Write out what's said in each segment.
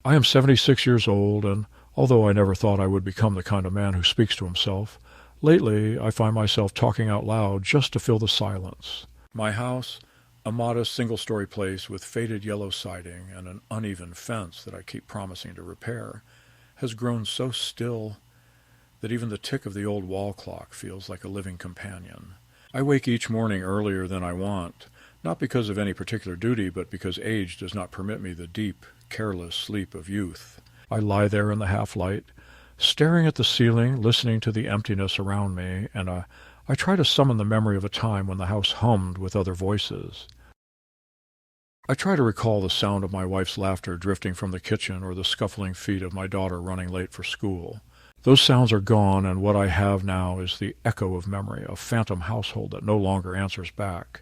I am 76 years old, and although I never thought I would become the kind of man who speaks to himself, lately I find myself talking out loud just to fill the silence. My house, a modest single-story place with faded yellow siding and an uneven fence that I keep promising to repair, has grown so still that even the tick of the old wall clock feels like a living companion. I wake each morning earlier than I want, not because of any particular duty, but because age does not permit me the deep, careless sleep of youth. I lie there in the half-light, staring at the ceiling, listening to the emptiness around me, and I try to summon the memory of a time when the house hummed with other voices. I try to recall the sound of my wife's laughter drifting from the kitchen or the scuffling feet of my daughter running late for school. Those sounds are gone, and what I have now is the echo of memory, a phantom household that no longer answers back.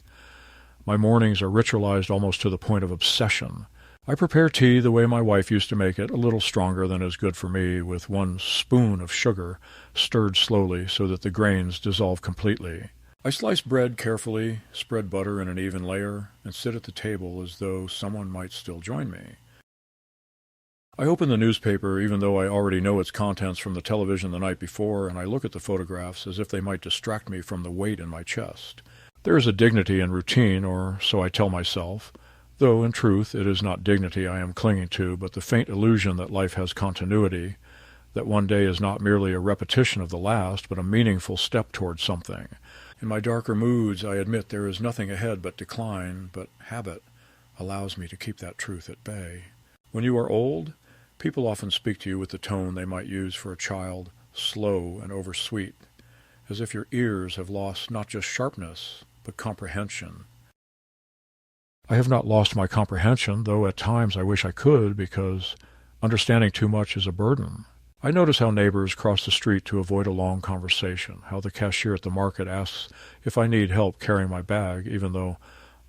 My mornings are ritualized almost to the point of obsession. I prepare tea the way my wife used to make it, a little stronger than is good for me, with 1 spoon of sugar, stirred slowly so that the grains dissolve completely. I slice bread carefully, spread butter in an even layer, and sit at the table as though someone might still join me. I open the newspaper even though I already know its contents from the television the night before, and I look at the photographs as if they might distract me from the weight in my chest. There is a dignity in routine, or so I tell myself, though in truth it is not dignity I am clinging to, but the faint illusion that life has continuity, that one day is not merely a repetition of the last, but a meaningful step toward something. In my darker moods, I admit there is nothing ahead but decline, but habit allows me to keep that truth at bay. When you are old, people often speak to you with the tone they might use for a child, slow and oversweet, as if your ears have lost not just sharpness, but comprehension. I have not lost my comprehension, though at times I wish I could, because understanding too much is a burden. I notice how neighbors cross the street to avoid a long conversation, how the cashier at the market asks if I need help carrying my bag, even though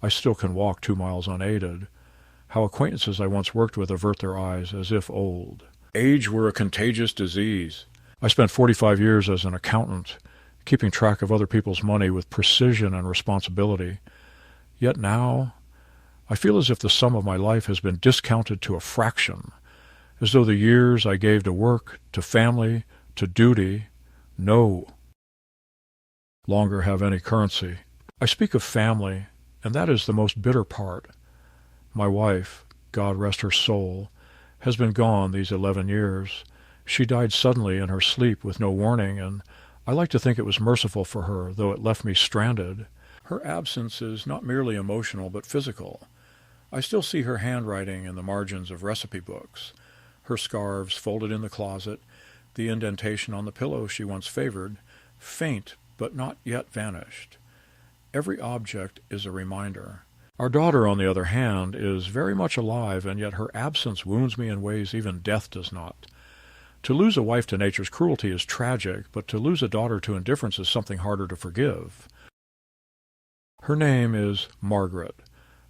I still can walk 2 miles unaided, how acquaintances I once worked with avert their eyes as if old. Age were a contagious disease. I spent 45 years as an accountant, keeping track of other people's money with precision and responsibility. Yet now, I feel as if the sum of my life has been discounted to a fraction, as though the years I gave to work, to family, to duty, no longer have any currency. I speak of family, and that is the most bitter part. My wife, God rest her soul, has been gone these 11 years. She died suddenly in her sleep with no warning, and I like to think it was merciful for her, though it left me stranded. Her absence is not merely emotional but physical. I still see her handwriting in the margins of recipe books, her scarves folded in the closet, the indentation on the pillow she once favored, faint but not yet vanished. Every object is a reminder. Our daughter, on the other hand, is very much alive, and yet her absence wounds me in ways even death does not. To lose a wife to nature's cruelty is tragic, but to lose a daughter to indifference is something harder to forgive. Her name is Margaret,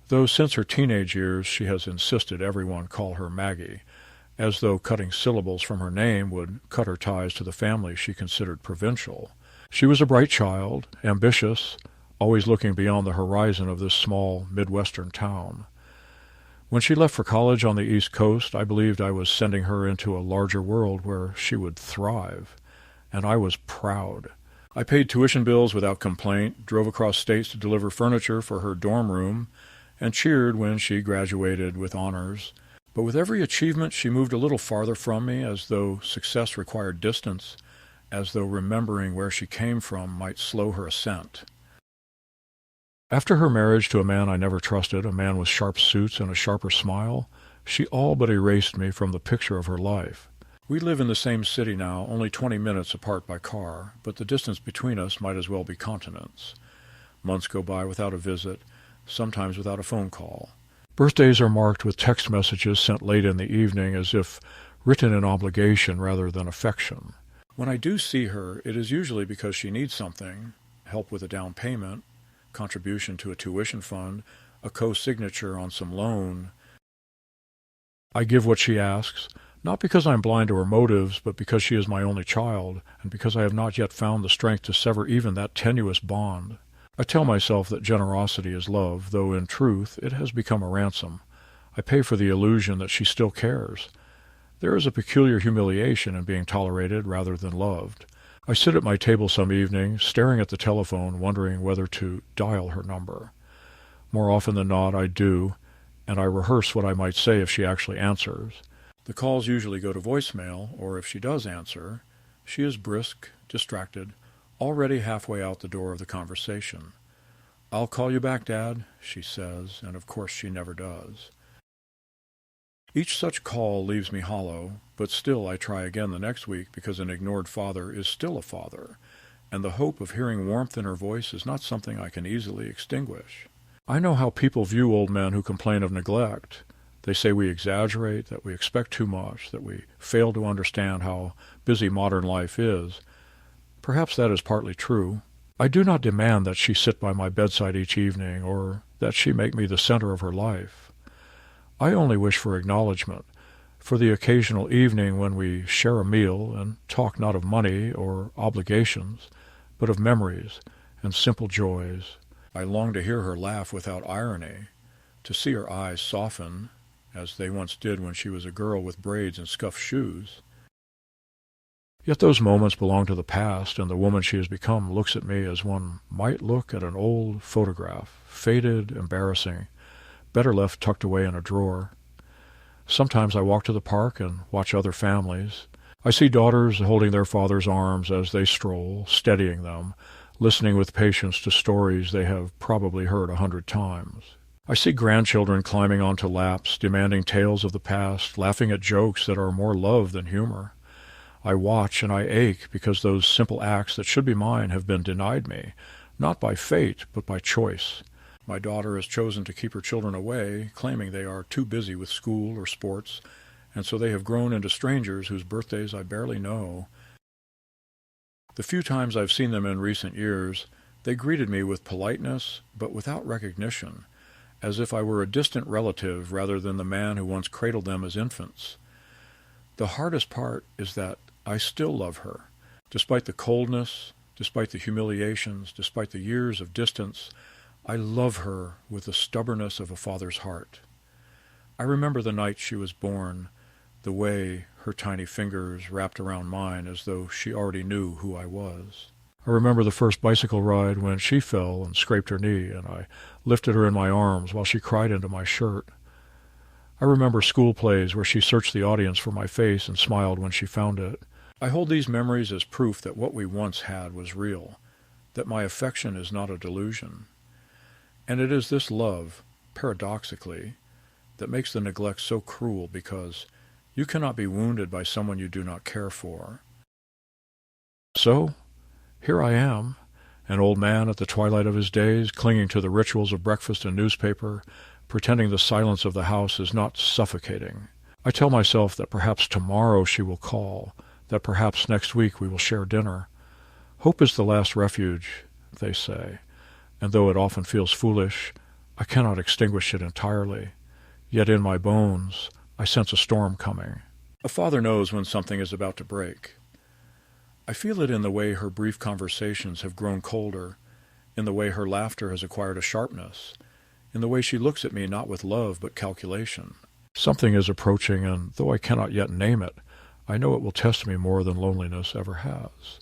though since her teenage years she has insisted everyone call her Maggie, as though cutting syllables from her name would cut her ties to the family she considered provincial. She was a bright child, ambitious, always looking beyond the horizon of this small Midwestern town. When she left for college on the East Coast, I believed I was sending her into a larger world where she would thrive, and I was proud. I paid tuition bills without complaint, drove across states to deliver furniture for her dorm room, and cheered when she graduated with honors. But with every achievement she moved a little farther from me, as though success required distance, as though remembering where she came from might slow her ascent. After her marriage to a man I never trusted, a man with sharp suits and a sharper smile, she all but erased me from the picture of her life. We live in the same city now, only 20 minutes apart by car, but the distance between us might as well be continents. Months go by without a visit, sometimes without a phone call. Birthdays are marked with text messages sent late in the evening, as if written in obligation rather than affection. When I do see her, it is usually because she needs something, help with a down payment, contribution to a tuition fund, a co-signature on some loan. I give what she asks, not because I am blind to her motives, but because she is my only child, and because I have not yet found the strength to sever even that tenuous bond. I tell myself that generosity is love, though in truth it has become a ransom. I pay for the illusion that she still cares. There is a peculiar humiliation in being tolerated rather than loved. I sit at my table some evening, staring at the telephone, wondering whether to dial her number. More often than not, I do, and I rehearse what I might say if she actually answers. The calls usually go to voicemail, or if she does answer, she is brisk, distracted, already halfway out the door of the conversation. "I'll call you back, Dad," she says, and of course she never does. Each such call leaves me hollow, but still I try again the next week because an ignored father is still a father, and the hope of hearing warmth in her voice is not something I can easily extinguish. I know how people view old men who complain of neglect. They say we exaggerate, that we expect too much, that we fail to understand how busy modern life is. Perhaps that is partly true. I do not demand that she sit by my bedside each evening, or that she make me the center of her life. I only wish for acknowledgment, for the occasional evening when we share a meal and talk not of money or obligations, but of memories and simple joys. I long to hear her laugh without irony, to see her eyes soften, as they once did when she was a girl with braids and scuffed shoes. Yet those moments belong to the past, and the woman she has become looks at me as one might look at an old photograph, faded, embarrassing, better left tucked away in a drawer. Sometimes I walk to the park and watch other families. I see daughters holding their father's arms as they stroll, steadying them, listening with patience to stories they have probably heard 100 times. I see grandchildren climbing onto laps, demanding tales of the past, laughing at jokes that are more love than humor. I watch and I ache because those simple acts that should be mine have been denied me, not by fate, but by choice. My daughter has chosen to keep her children away, claiming they are too busy with school or sports, and so they have grown into strangers whose birthdays I barely know. The few times I've seen them in recent years, they greeted me with politeness, but without recognition, as if I were a distant relative rather than the man who once cradled them as infants. The hardest part is that I still love her. Despite the coldness, despite the humiliations, despite the years of distance, I love her with the stubbornness of a father's heart. I remember the night she was born, the way her tiny fingers wrapped around mine as though she already knew who I was. I remember the first bicycle ride when she fell and scraped her knee, and I lifted her in my arms while she cried into my shirt. I remember school plays where she searched the audience for my face and smiled when she found it. I hold these memories as proof that what we once had was real, that my affection is not a delusion. And it is this love, paradoxically, that makes the neglect so cruel, because you cannot be wounded by someone you do not care for. So, here I am, an old man at the twilight of his days, clinging to the rituals of breakfast and newspaper, pretending the silence of the house is not suffocating. I tell myself that perhaps tomorrow she will call, that perhaps next week we will share dinner. Hope is the last refuge, they say, and though it often feels foolish, I cannot extinguish it entirely. Yet in my bones I sense a storm coming. A father knows when something is about to break. I feel it in the way her brief conversations have grown colder, in the way her laughter has acquired a sharpness, in the way she looks at me not with love but calculation. Something is approaching, and though I cannot yet name it, I know it will test me more than loneliness ever has.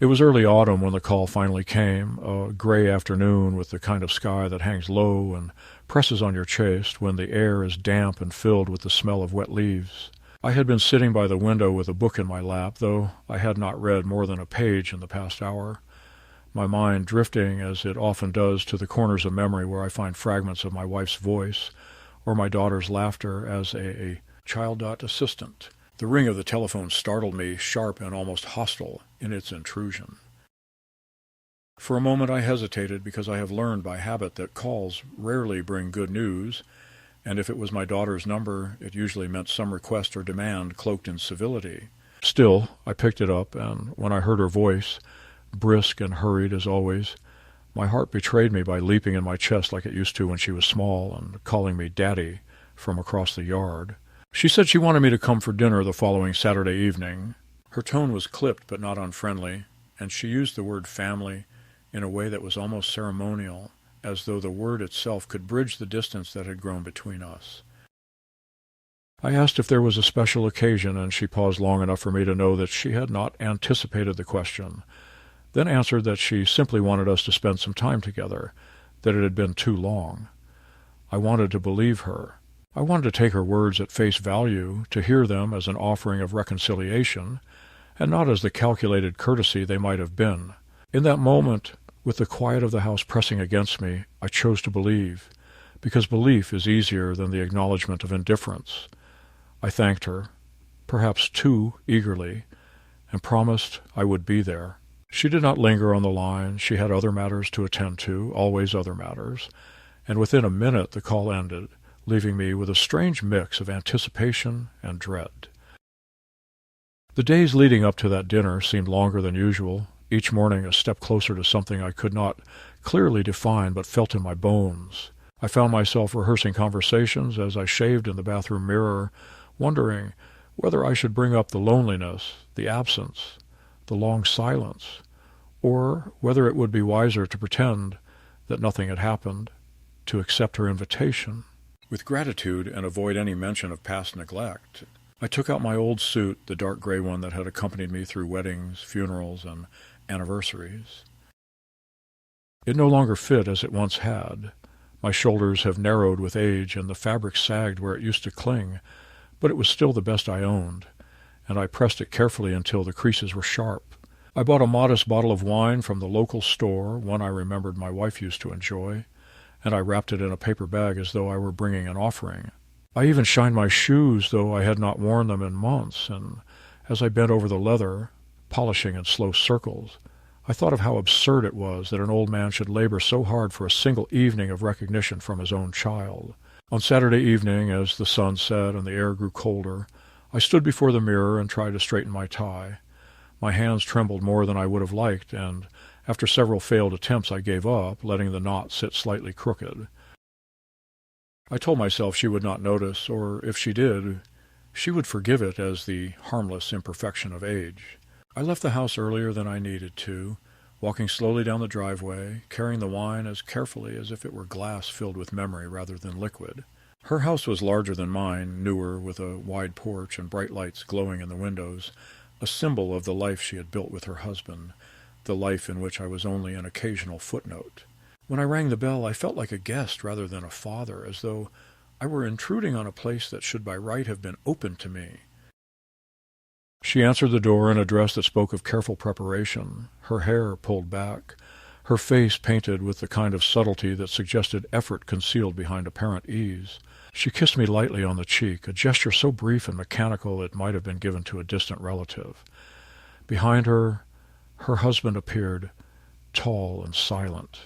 It was early autumn when the call finally came, a gray afternoon with the kind of sky that hangs low and presses on your chest when the air is damp and filled with the smell of wet leaves. I had been sitting by the window with a book in my lap, though I had not read more than a page in the past hour, my mind drifting, as it often does, to the corners of memory where I find fragments of my wife's voice or my daughter's laughter as a child assistant. The ring of the telephone startled me, sharp and almost hostile in its intrusion. For a moment I hesitated, because I have learned by habit that calls rarely bring good news, and if it was my daughter's number, it usually meant some request or demand cloaked in civility. Still, I picked it up, and when I heard her voice, brisk and hurried as always, my heart betrayed me by leaping in my chest like it used to when she was small and calling me Daddy from across the yard. She said she wanted me to come for dinner the following Saturday evening. Her tone was clipped but not unfriendly, and she used the word family in a way that was almost ceremonial, as though the word itself could bridge the distance that had grown between us. I asked if there was a special occasion, and she paused long enough for me to know that she had not anticipated the question, then answered that she simply wanted us to spend some time together, that it had been too long. I wanted to believe her. I wanted to take her words at face value, to hear them as an offering of reconciliation, and not as the calculated courtesy they might have been. In that moment, with the quiet of the house pressing against me, I chose to believe, because belief is easier than the acknowledgment of indifference. I thanked her, perhaps too eagerly, and promised I would be there. She did not linger on the line. She had other matters to attend to, always other matters, and within a minute the call ended, leaving me with a strange mix of anticipation and dread. The days leading up to that dinner seemed longer than usual, each morning a step closer to something I could not clearly define but felt in my bones. I found myself rehearsing conversations as I shaved in the bathroom mirror, wondering whether I should bring up the loneliness, the absence, the long silence, or whether it would be wiser to pretend that nothing had happened, to accept her invitation with gratitude and avoid any mention of past neglect. I took out my old suit, the dark gray one that had accompanied me through weddings, funerals, and anniversaries. It no longer fit as it once had. My shoulders have narrowed with age, and the fabric sagged where it used to cling, but it was still the best I owned, and I pressed it carefully until the creases were sharp. I bought a modest bottle of wine from the local store, one I remembered my wife used to enjoy, and I wrapped it in a paper bag as though I were bringing an offering. I even shined my shoes, though I had not worn them in months, and as I bent over the leather, polishing in slow circles, I thought of how absurd it was that an old man should labor so hard for a single evening of recognition from his own child. On Saturday evening, as the sun set and the air grew colder, I stood before the mirror and tried to straighten my tie. My hands trembled more than I would have liked, and after several failed attempts I gave up, letting the knot sit slightly crooked. I told myself she would not notice, or if she did, she would forgive it as the harmless imperfection of age. I left the house earlier than I needed to, walking slowly down the driveway, carrying the wine as carefully as if it were glass filled with memory rather than liquid. Her house was larger than mine, newer, with a wide porch and bright lights glowing in the windows, a symbol of the life she had built with her husband, the life in which I was only an occasional footnote. When I rang the bell, I felt like a guest rather than a father, as though I were intruding on a place that should by right have been open to me. She answered the door in a dress that spoke of careful preparation, her hair pulled back, her face painted with the kind of subtlety that suggested effort concealed behind apparent ease. She kissed me lightly on the cheek, a gesture so brief and mechanical it might have been given to a distant relative. Behind her, her husband appeared, tall and silent,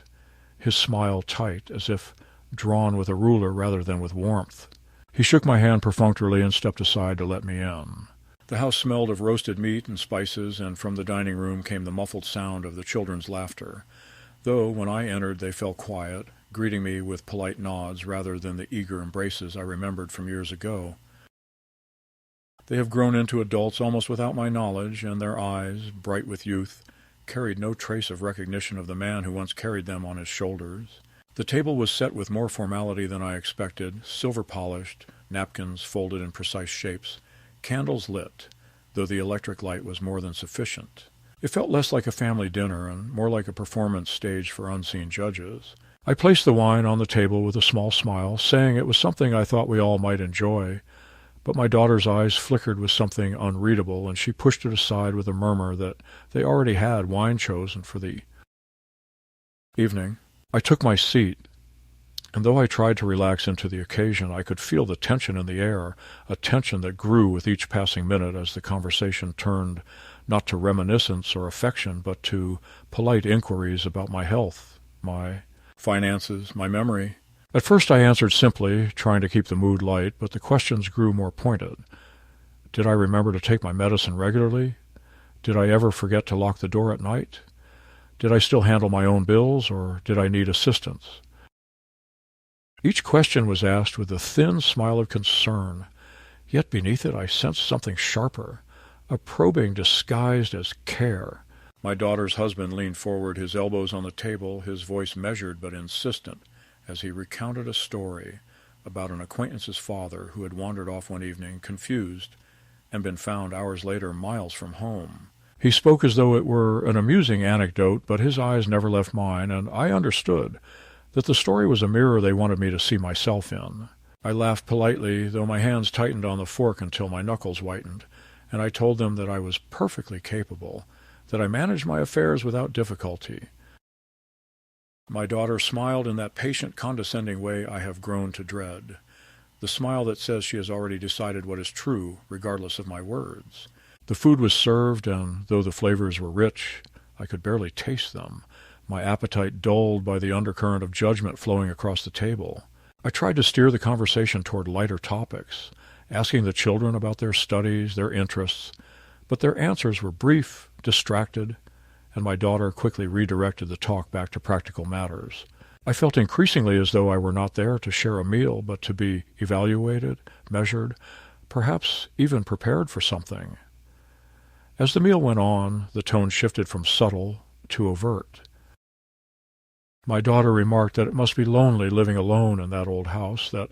his smile tight, as if drawn with a ruler rather than with warmth. He shook my hand perfunctorily and stepped aside to let me in. The house smelled of roasted meat and spices, and from the dining room came the muffled sound of the children's laughter, though when I entered they fell quiet, greeting me with polite nods rather than the eager embraces I remembered from years ago. They have grown into adults almost without my knowledge, and their eyes, bright with youth, carried no trace of recognition of the man who once carried them on his shoulders. The table was set with more formality than I expected, silver-polished, napkins folded in precise shapes, candles lit, though the electric light was more than sufficient. It felt less like a family dinner and more like a performance staged for unseen judges. I placed the wine on the table with a small smile, saying it was something I thought we all might enjoy, but my daughter's eyes flickered with something unreadable, and she pushed it aside with a murmur that they already had wine chosen for the evening. I took my seat, and though I tried to relax into the occasion, I could feel the tension in the air, a tension that grew with each passing minute as the conversation turned not to reminiscence or affection, but to polite inquiries about my health, my finances, my memory. At first I answered simply, trying to keep the mood light, but the questions grew more pointed. Did I remember to take my medicine regularly? Did I ever forget to lock the door at night? Did I still handle my own bills, or did I need assistance? Each question was asked with a thin smile of concern, yet beneath it I sensed something sharper, a probing disguised as care. My daughter's husband leaned forward, his elbows on the table, his voice measured but insistent, as he recounted a about an acquaintance's father who had wandered off one evening, confused, and been found hours later miles from home. He spoke as though it were an amusing anecdote, but his eyes never left mine, and I understood that the story was a mirror they wanted me to see myself in. I laughed politely, though my hands tightened on the fork until my knuckles whitened, and I told them that I was perfectly capable, that I managed my affairs without difficulty. My daughter smiled in that patient, condescending way I have grown to dread, the smile that says she has already decided what is true, regardless of my words. The food was served, and though the flavors were rich, I could barely taste them, my appetite dulled by the undercurrent of judgment flowing across the table. I tried to steer the conversation toward lighter topics, asking the children about their studies, their interests, but their answers were brief, distracted, and my daughter quickly redirected the talk back to practical matters. I felt increasingly as though I were not there to share a meal, but to be evaluated, measured, perhaps even prepared for something. As the meal went on, the tone shifted from subtle to overt. My daughter remarked that it must be lonely living alone in that old house, that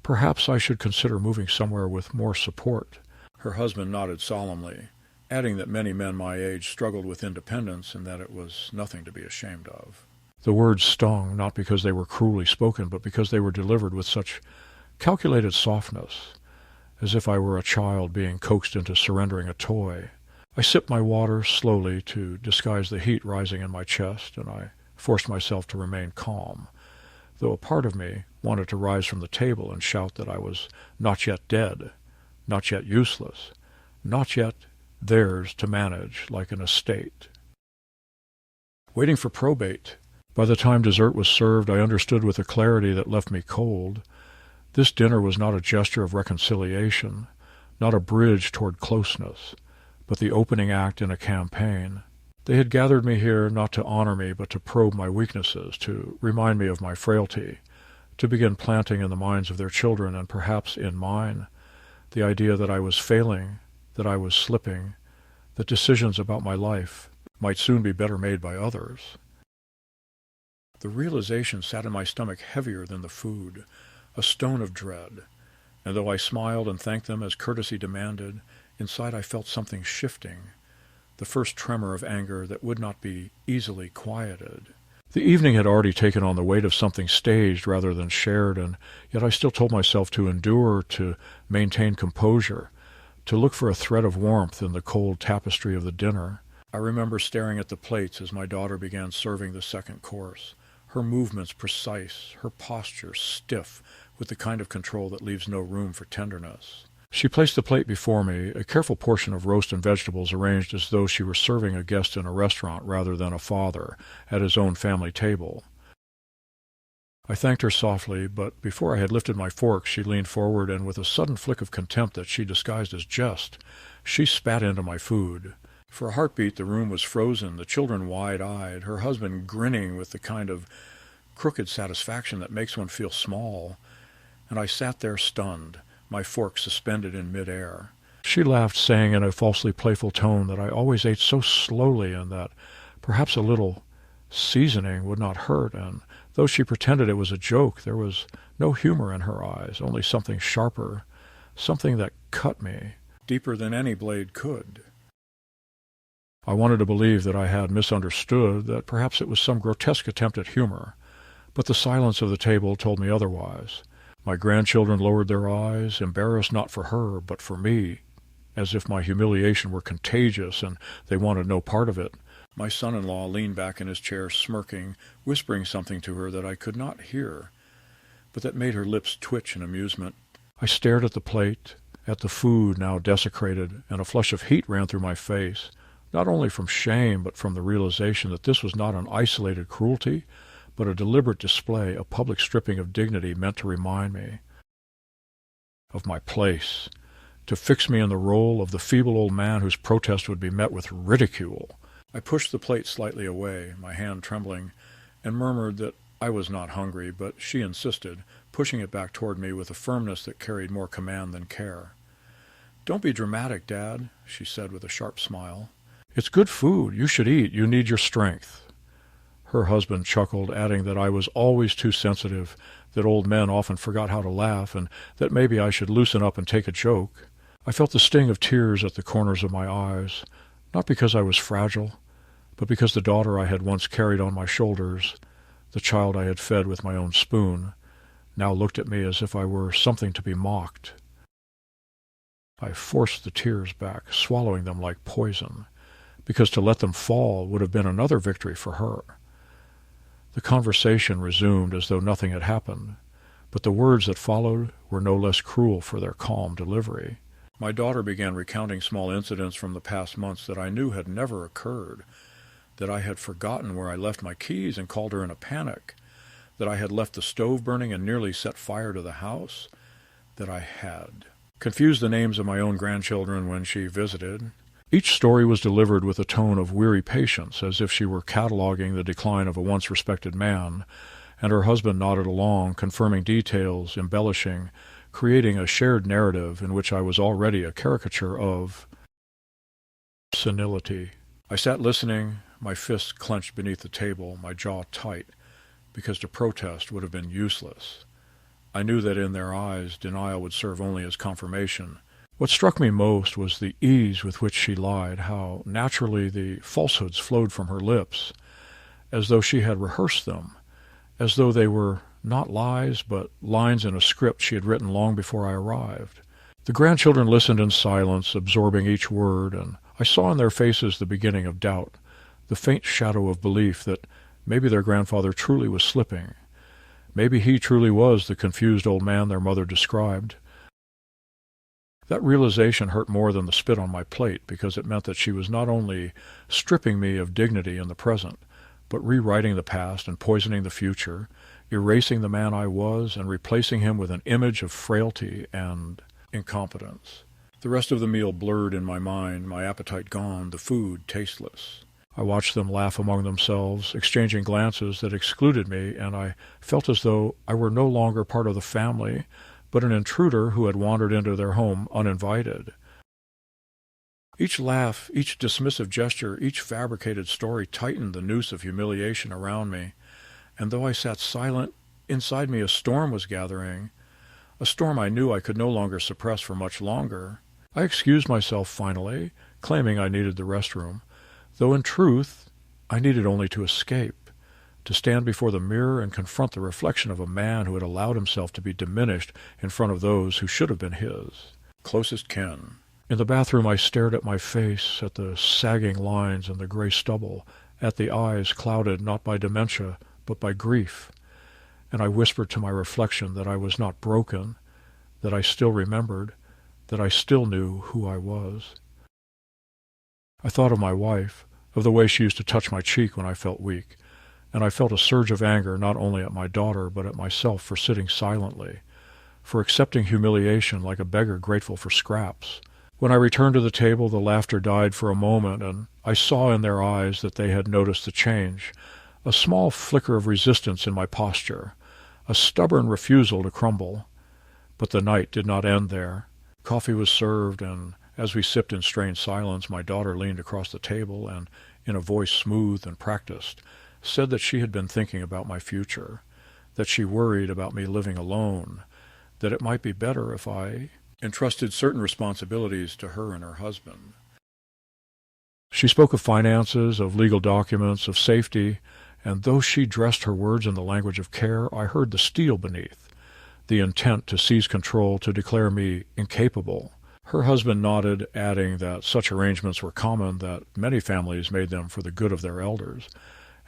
perhaps I should consider moving somewhere with more support. Her husband nodded solemnly, adding that many men my age struggled with independence and that it was nothing to be ashamed of. The words stung, not because they were cruelly spoken, but because they were delivered with such calculated softness, as if I were a child being coaxed into surrendering a toy. I sipped my water slowly to disguise the heat rising in my chest, and I forced myself to remain calm, though a part of me wanted to rise from the table and shout that I was not yet dead, not yet useless, not yet theirs to manage like an estate. Waiting for probate. By the time dessert was served, I understood with a clarity that left me cold. This dinner was not a gesture of reconciliation, not a bridge toward closeness, but the opening act in a campaign. They had gathered me here not to honor me, but to probe my weaknesses, to remind me of my frailty, to begin planting in the minds of their children, and perhaps in mine, the idea that I was failing, that I was slipping, that decisions about my life might soon be better made by others. The realization sat in my stomach heavier than the food, a stone of dread, and though I smiled and thanked them as courtesy demanded, inside I felt something shifting, the first tremor of anger that would not be easily quieted. The evening had already taken on the weight of something staged rather than shared, and yet I still told myself to endure, to maintain composure, to look for a thread of warmth in the cold tapestry of the dinner. I remember staring at the plates as my daughter began serving the second course, her movements precise, her posture stiff, with the kind of control that leaves no room for tenderness. She placed the plate before me, a careful portion of roast and vegetables arranged as though she were serving a guest in a restaurant rather than a father at his own family table. I thanked her softly, but before I had lifted my fork, she leaned forward, and with a sudden flick of contempt that she disguised as jest, she spat into my food. For a heartbeat, the room was frozen, the children wide-eyed, her husband grinning with the kind of crooked satisfaction that makes one feel small, and I sat there stunned, my fork suspended in mid-air. She laughed, saying in a falsely playful tone that I always ate so slowly and that perhaps a little seasoning would not hurt, and though she pretended it was a joke, there was no humor in her eyes, only something sharper, something that cut me, deeper than any blade could. I wanted to believe that I had misunderstood, that perhaps it was some grotesque attempt at humor, but the silence of the table told me otherwise. My grandchildren lowered their eyes, embarrassed not for her, but for me, as if my humiliation were contagious and they wanted no part of it. My son-in-law leaned back in his chair, smirking, whispering something to her that I could not hear, but that made her lips twitch in amusement. I stared at the plate, at the food now desecrated, and a flush of heat ran through my face, not only from shame, but from the realization that this was not an isolated cruelty, but a deliberate display, a public stripping of dignity meant to remind me of my place, to fix me in the role of the feeble old man whose protest would be met with ridicule. I pushed the plate slightly away, my hand trembling, and murmured that I was not hungry, but she insisted, pushing it back toward me with a firmness that carried more command than care. "Don't be dramatic, Dad," she said with a sharp smile. "It's good food. You should eat. You need your strength." Her husband chuckled, adding that I was always too sensitive, that old men often forgot how to laugh, and that maybe I should loosen up and take a joke. I felt the sting of tears at the corners of my eyes, not because I was fragile, but because the daughter I had once carried on my shoulders, the child I had fed with my own spoon, now looked at me as if I were something to be mocked. I forced the tears back, swallowing them like poison, because to let them fall would have been another victory for her. The conversation resumed as though nothing had happened, but the words that followed were no less cruel for their calm delivery. My daughter began recounting small incidents from the past months that I knew had never occurred, that I had forgotten where I left my keys and called her in a panic, that I had left the stove burning and nearly set fire to the house, that I had confused the names of my own grandchildren when she visited. Each story was delivered with a tone of weary patience, as if she were cataloguing the decline of a once respected man, and her husband nodded along, confirming details, embellishing, creating a shared narrative in which I was already a caricature of senility. I sat listening, my fists clenched beneath the table, my jaw tight, because to protest would have been useless. I knew that in their eyes denial would serve only as confirmation. What struck me most was the ease with which she lied, how naturally the falsehoods flowed from her lips, as though she had rehearsed them, as though they were not lies, but lines in a script she had written long before I arrived. The grandchildren listened in silence, absorbing each word, and I saw in their faces the beginning of doubt, the faint shadow of belief that maybe their grandfather truly was slipping. Maybe he truly was the confused old man their mother described. That realization hurt more than the spit on my plate, because it meant that she was not only stripping me of dignity in the present, but rewriting the past and poisoning the future, erasing the man I was and replacing him with an image of frailty and incompetence. The rest of the meal blurred in my mind, my appetite gone, the food tasteless. I watched them laugh among themselves, exchanging glances that excluded me, and I felt as though I were no longer part of the family, but an intruder who had wandered into their home uninvited. Each laugh, each dismissive gesture, each fabricated story tightened the noose of humiliation around me, and though I sat silent, inside me a storm was gathering, a storm I knew I could no longer suppress for much longer. I excused myself finally, claiming I needed the restroom, though in truth I needed only to escape, to stand before the mirror and confront the reflection of a man who had allowed himself to be diminished in front of those who should have been his closest kin. In the bathroom I stared at my face, at the sagging lines and the gray stubble, at the eyes clouded not by dementia but by grief, and I whispered to my reflection that I was not broken, that I still remembered, that I still knew who I was. I thought of my wife, of the way she used to touch my cheek when I felt weak, and I felt a surge of anger not only at my daughter but at myself for sitting silently, for accepting humiliation like a beggar grateful for scraps. When I returned to the table, the laughter died for a moment, and I saw in their eyes that they had noticed the change, a small flicker of resistance in my posture, a stubborn refusal to crumble. But the night did not end there. Coffee was served, and as we sipped in strained silence, my daughter leaned across the table and, in a voice smooth and practiced, said that she had been thinking about my future, that she worried about me living alone, that it might be better if I entrusted certain responsibilities to her and her husband. She spoke of finances, of legal documents, of safety, and though she dressed her words in the language of care, I heard the steel beneath, the intent to seize control, to declare me incapable. Her husband nodded, adding that such arrangements were common, that many families made them for the good of their elders,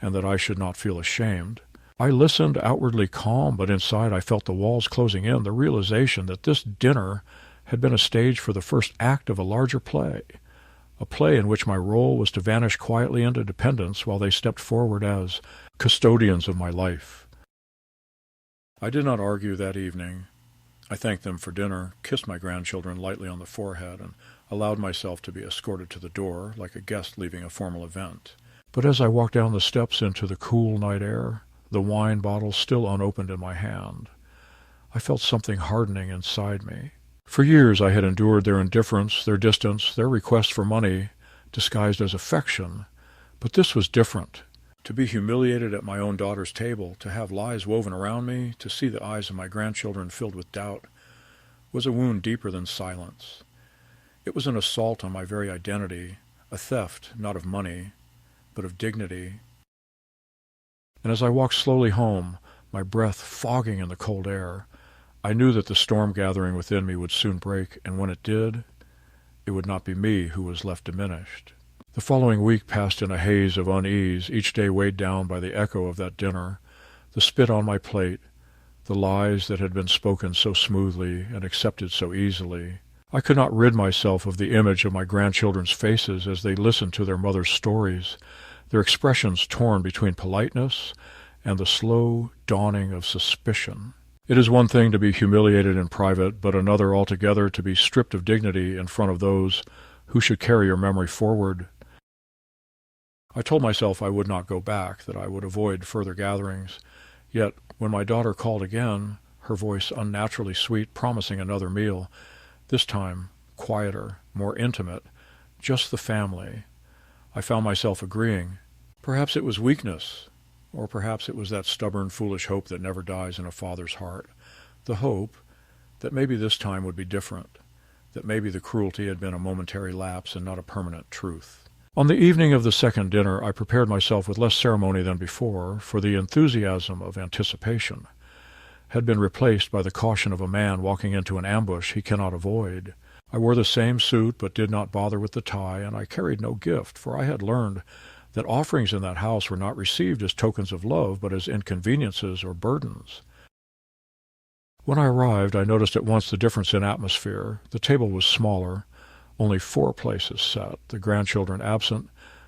and that I should not feel ashamed. I listened, outwardly calm, but inside I felt the walls closing in, the realization that this dinner had been a stage for the first act of a larger play, a play in which my role was to vanish quietly into dependence while they stepped forward as custodians of my life. I did not argue that evening. I thanked them for dinner, kissed my grandchildren lightly on the forehead, and allowed myself to be escorted to the door like a guest leaving a formal event. But as I walked down the steps into the cool night air, the wine bottle still unopened in my hand, I felt something hardening inside me. For years I had endured their indifference, their distance, their requests for money, disguised as affection, but this was different. To be humiliated at my own daughter's table, to have lies woven around me, to see the eyes of my grandchildren filled with doubt, was a wound deeper than silence. It was an assault on my very identity, a theft not of money, but of dignity. And as I walked slowly home, my breath fogging in the cold air, I knew that the storm gathering within me would soon break, and when it did, it would not be me who was left diminished. The following week passed in a haze of unease, each day weighed down by the echo of that dinner, the spit on my plate, the lies that had been spoken so smoothly and accepted so easily. I could not rid myself of the image of my grandchildren's faces as they listened to their mother's stories, their expressions torn between politeness and the slow dawning of suspicion. It is one thing to be humiliated in private, but another altogether to be stripped of dignity in front of those who should carry your memory forward. I told myself I would not go back, that I would avoid further gatherings. Yet, when my daughter called again, her voice unnaturally sweet, promising another meal, this time quieter, more intimate, just the family, I found myself agreeing. Perhaps it was weakness, or perhaps it was that stubborn, foolish hope that never dies in a father's heart, the hope that maybe this time would be different, that maybe the cruelty had been a momentary lapse and not a permanent truth. On the evening of the second dinner, I prepared myself with less ceremony than before, for the enthusiasm of anticipation had been replaced by the caution of a man walking into an ambush he cannot avoid. I wore the same suit, but did not bother with the tie, and I carried no gift, for I had learned that offerings in that house were not received as tokens of love, but as inconveniences or burdens. When I arrived, I noticed at once the difference in atmosphere. The table was smaller, only 4 places set, the grandchildren absent,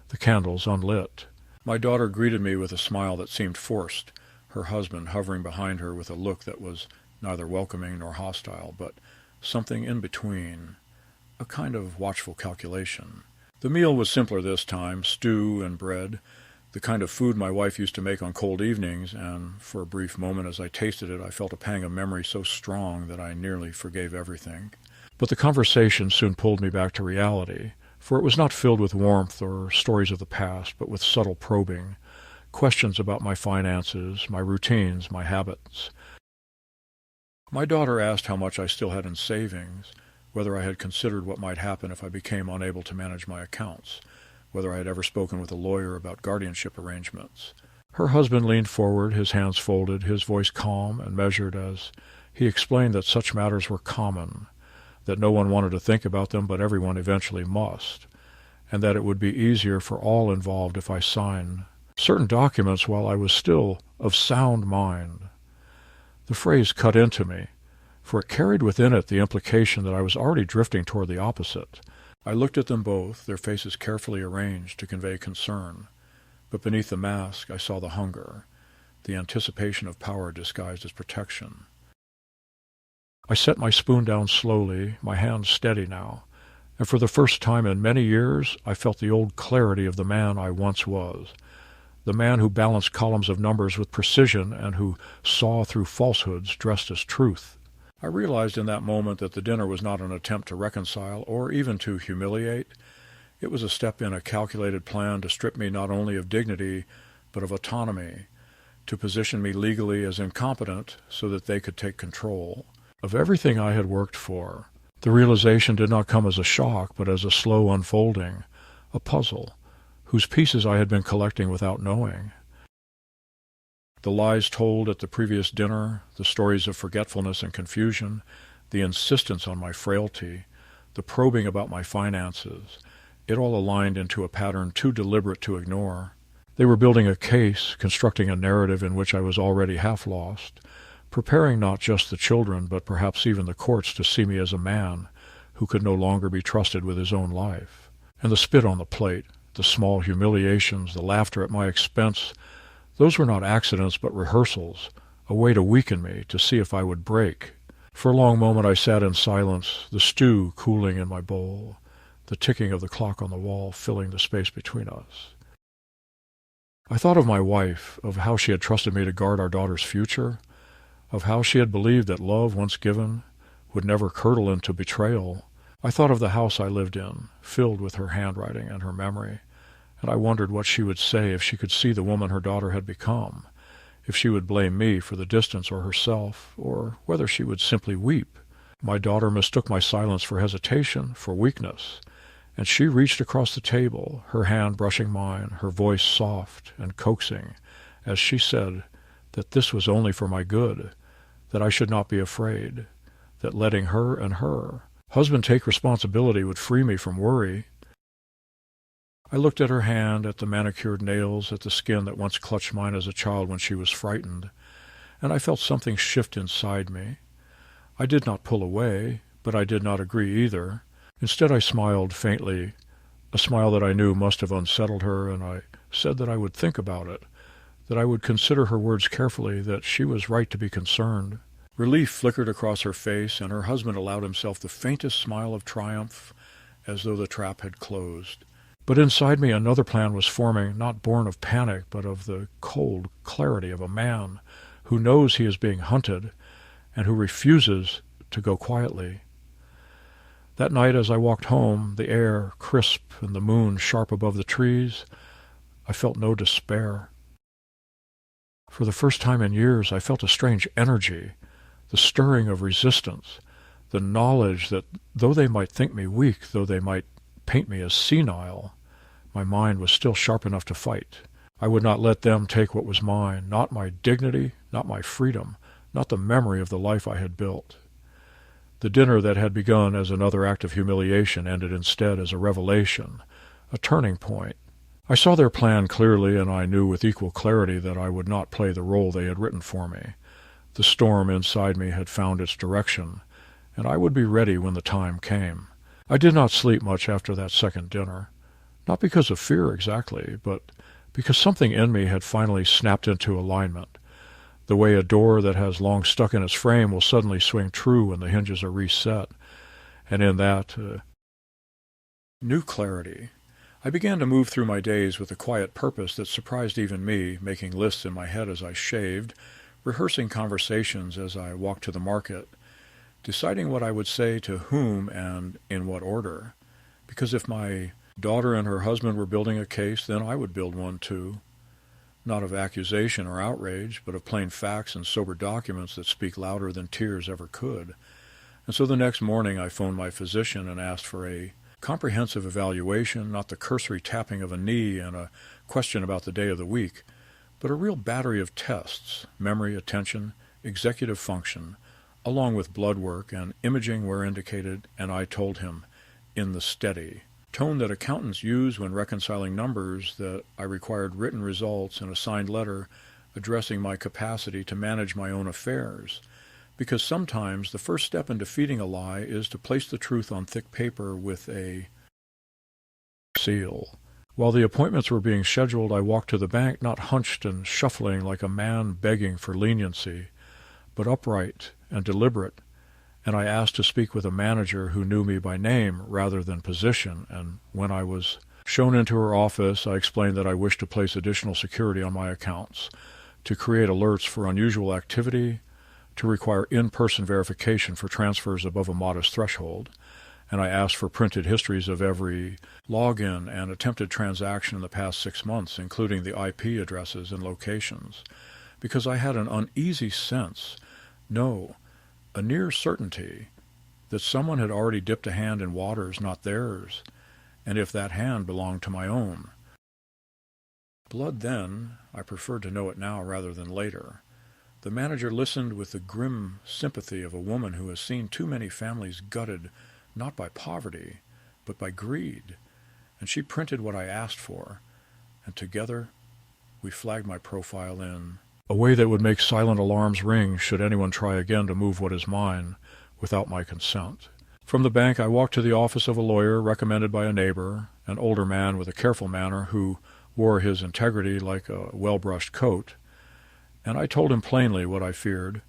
the candles unlit. My daughter greeted me with a smile that seemed forced, her husband hovering behind her with a look that was neither welcoming nor hostile, but something in between, a kind of watchful calculation. The meal was simpler this time, stew and bread, the kind of food my wife used to make on cold evenings, and for a brief moment as I tasted it I felt a pang of memory so strong that I nearly forgave everything. But the conversation soon pulled me back to reality, for it was not filled with warmth or stories of the past, but with subtle probing, questions about my finances, my routines, my habits. My daughter asked how much I still had in savings, whether I had considered what might happen if I became unable to manage my accounts, whether I had ever spoken with a lawyer about guardianship arrangements. Her husband leaned forward, his hands folded, his voice calm and measured as he explained that such matters were common, that no one wanted to think about them, but everyone eventually must, and that it would be easier for all involved if I signed certain documents while I was still of sound mind. The phrase cut into me, for it carried within it the implication that I was already drifting toward the opposite. I looked at them both, their faces carefully arranged to convey concern, but beneath the mask I saw the hunger, the anticipation of power disguised as protection. I set my spoon down slowly, my hands steady now, and for the first time in many years I felt the old clarity of the man I once was, the man who balanced columns of numbers with precision and who saw through falsehoods dressed as truth. I realized in that moment that the dinner was not an attempt to reconcile or even to humiliate. It was a step in a calculated plan to strip me not only of dignity but of autonomy, to position me legally as incompetent so that they could take control of everything I had worked for. The realization did not come as a shock, but as a slow unfolding, a puzzle, whose pieces I had been collecting without knowing. The lies told at the previous dinner, the stories of forgetfulness and confusion, the insistence on my frailty, the probing about my finances, it all aligned into a pattern too deliberate to ignore. They were building a case, constructing a narrative in which I was already half lost, preparing not just the children, but perhaps even the courts to see me as a man who could no longer be trusted with his own life. And the spit on the plate, the small humiliations, the laughter at my expense, those were not accidents but rehearsals, a way to weaken me, to see if I would break. For a long moment I sat in silence, the stew cooling in my bowl, the ticking of the clock on the wall filling the space between us. I thought of my wife, of how she had trusted me to guard our daughter's future, of how she had believed that love, once given, would never curdle into betrayal. I thought of the house I lived in, filled with her handwriting and her memory, and I wondered what she would say if she could see the woman her daughter had become, if she would blame me for the distance or herself, or whether she would simply weep. My daughter mistook my silence for hesitation, for weakness, and she reached across the table, her hand brushing mine, her voice soft and coaxing, as she said that this was only for my good, that I should not be afraid, that letting her and her husband take responsibility would free me from worry. I looked at her hand, at the manicured nails, at the skin that once clutched mine as a child when she was frightened, and I felt something shift inside me. I did not pull away, but I did not agree either. Instead I smiled faintly, a smile that I knew must have unsettled her, and I said that I would think about it, that I would consider her words carefully, that she was right to be concerned. Relief flickered across her face, and her husband allowed himself the faintest smile of triumph, as though the trap had closed. But inside me another plan was forming, not born of panic, but of the cold clarity of a man who knows he is being hunted and who refuses to go quietly. That night as I walked home, the air crisp and the moon sharp above the trees, I felt no despair. For the first time in years, I felt a strange energy, the stirring of resistance, the knowledge that though they might think me weak, though they might paint me as senile, my mind was still sharp enough to fight. I would not let them take what was mine, not my dignity, not my freedom, not the memory of the life I had built. The dinner that had begun as another act of humiliation ended instead as a revelation, a turning point. I saw their plan clearly, and I knew with equal clarity that I would not play the role they had written for me. The storm inside me had found its direction, and I would be ready when the time came. I did not sleep much after that second dinner, not because of fear exactly, but because something in me had finally snapped into alignment, the way a door that has long stuck in its frame will suddenly swing true when the hinges are reset, and in that new clarity, I began to move through my days with a quiet purpose that surprised even me, making lists in my head as I shaved, rehearsing conversations as I walked to the market, deciding what I would say to whom and in what order, because if my daughter and her husband were building a case, then I would build one too, not of accusation or outrage, but of plain facts and sober documents that speak louder than tears ever could. And so the next morning I phoned my physician and asked for a comprehensive evaluation, not the cursory tapping of a knee and a question about the day of the week, but a real battery of tests, memory, attention, executive function, along with blood work and imaging where indicated, and I told him, in the steady tone that accountants use when reconciling numbers, that I required written results and a signed letter addressing my capacity to manage my own affairs, because sometimes the first step in defeating a lie is to place the truth on thick paper with a seal. While the appointments were being scheduled, I walked to the bank, not hunched and shuffling like a man begging for leniency, but upright and deliberate, and I asked to speak with a manager who knew me by name rather than position, and when I was shown into her office, I explained that I wished to place additional security on my accounts, to create alerts for unusual activity, to require in-person verification for transfers above a modest threshold, and I asked for printed histories of every login and attempted transaction in the past 6 months, including the IP addresses and locations, because I had an uneasy sense, no, a near certainty, that someone had already dipped a hand in waters not theirs, and if that hand belonged to my own. Blood then, I preferred to know it now rather than later. The manager listened with the grim sympathy of a woman who has seen too many families gutted not by poverty, but by greed, and she printed what I asked for, and together we flagged my profile in a way that would make silent alarms ring should anyone try again to move what is mine without my consent. From the bank I walked to the office of a lawyer recommended by a neighbor, an older man with a careful manner who wore his integrity like a well-brushed coat, and I told him plainly what I feared,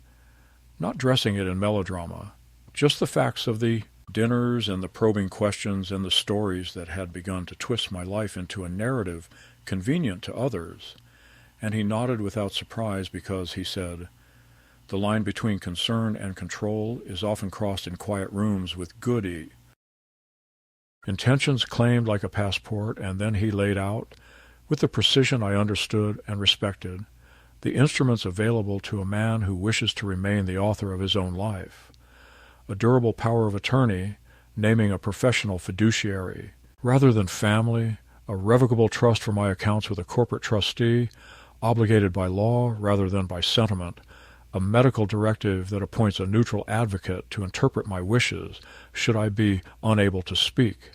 not dressing it in melodrama, just the facts of the dinners and the probing questions and the stories that had begun to twist my life into a narrative convenient to others, and he nodded without surprise because he said, "The line between concern and control is often crossed in quiet rooms with good intentions claimed like a passport," and then he laid out with the precision I understood and respected, the instruments available to a man who wishes to remain the author of his own life. A durable power of attorney, naming a professional fiduciary, rather than family, a revocable trust for my accounts with a corporate trustee, obligated by law rather than by sentiment, a medical directive that appoints a neutral advocate to interpret my wishes should I be unable to speak,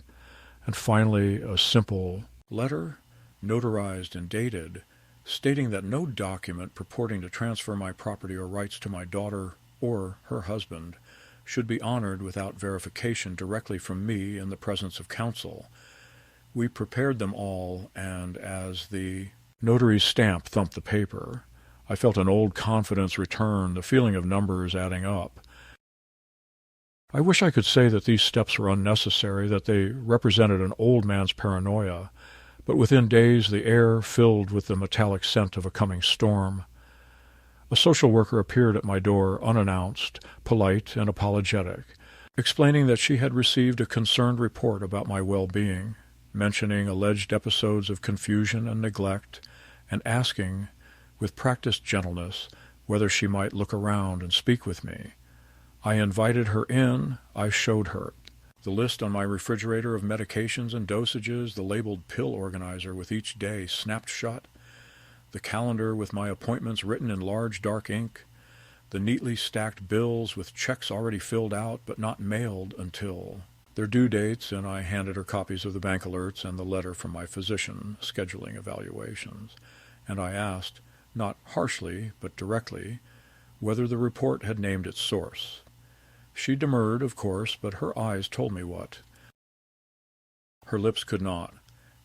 and finally a simple letter, notarized and dated, stating that no document purporting to transfer my property or rights to my daughter or her husband should be honored without verification directly from me in the presence of counsel. We prepared them all, and as the notary's stamp thumped the paper, I felt an old confidence return, the feeling of numbers adding up. I wish I could say that these steps were unnecessary, that they represented an old man's paranoia, but within days the air filled with the metallic scent of a coming storm. A social worker appeared at my door unannounced, polite and apologetic, explaining that she had received a concerned report about my well-being, mentioning alleged episodes of confusion and neglect, and asking, with practiced gentleness, whether she might look around and speak with me. I invited her in. I showed her the list on my refrigerator of medications and dosages, the labeled pill organizer with each day snapped shut, the calendar with my appointments written in large dark ink, the neatly stacked bills with checks already filled out but not mailed until their due dates, and I handed her copies of the bank alerts and the letter from my physician scheduling evaluations. And I asked, not harshly but directly, whether the report had named its source. She demurred, of course, but her eyes told me what. Her lips could not,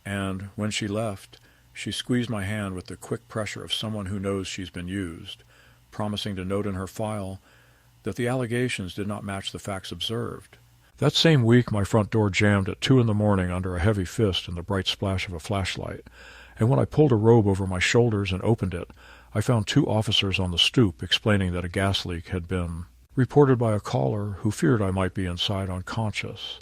and when she left, she squeezed my hand with the quick pressure of someone who knows she's been used, promising to note in her file that the allegations did not match the facts observed. That same week my front door jammed at 2 a.m. under a heavy fist and the bright splash of a flashlight, and when I pulled a robe over my shoulders and opened it, I found 2 officers on the stoop explaining that a gas leak had been reported by a caller who feared I might be inside unconscious.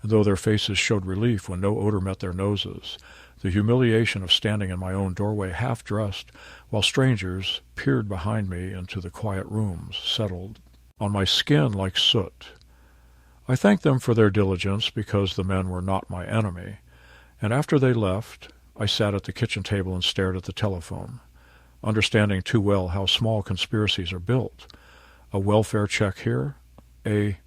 And though their faces showed relief when no odor met their noses, the humiliation of standing in my own doorway half-dressed while strangers peered behind me into the quiet rooms settled on my skin like soot. I thanked them for their diligence because the men were not my enemy, and after they left, I sat at the kitchen table and stared at the telephone, understanding too well how small conspiracies are built. A welfare check here, a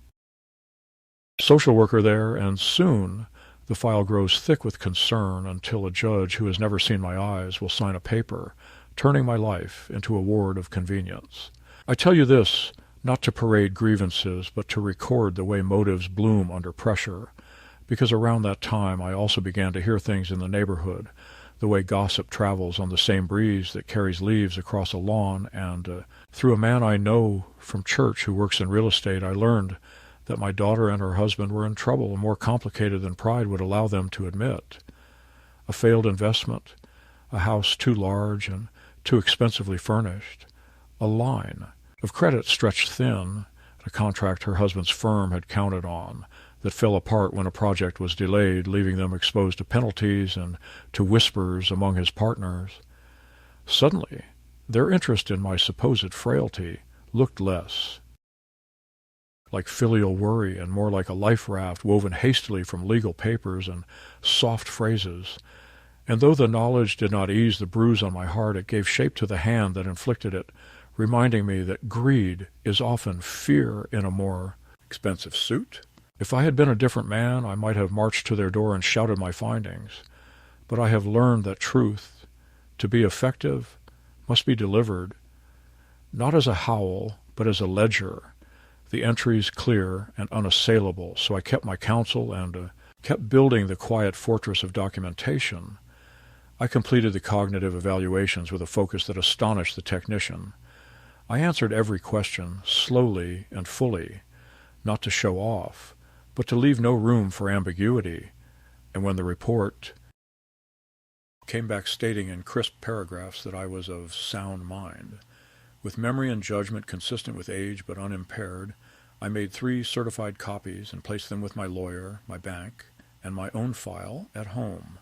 social worker there, and soon the file grows thick with concern until a judge who has never seen my eyes will sign a paper, turning my life into a ward of convenience. I tell you this, not to parade grievances, but to record the way motives bloom under pressure, because around that time I also began to hear things in the neighborhood, the way gossip travels on the same breeze that carries leaves across a lawn, and through a man I know from church who works in real estate, I learned that my daughter and her husband were in trouble more complicated than pride would allow them to admit. A failed investment, a house too large and too expensively furnished, a line of credit stretched thin, a contract her husband's firm had counted on, that fell apart when a project was delayed, leaving them exposed to penalties and to whispers among his partners. Suddenly, their interest in my supposed frailty looked less like filial worry and more like a life raft woven hastily from legal papers and soft phrases. And though the knowledge did not ease the bruise on my heart, it gave shape to the hand that inflicted it, reminding me that greed is often fear in a more expensive suit. If I had been a different man, I might have marched to their door and shouted my findings. But I have learned that truth, to be effective, must be delivered, not as a howl, but as a ledger, the entries clear and unassailable. So I kept my counsel and kept building the quiet fortress of documentation. I completed the cognitive evaluations with a focus that astonished the technician. I answered every question, slowly and fully, not to show off, but to leave no room for ambiguity, and when the report came back stating in crisp paragraphs that I was of sound mind, with memory and judgment consistent with age but unimpaired, I made 3 certified copies and placed them with my lawyer, my bank, and my own file at home.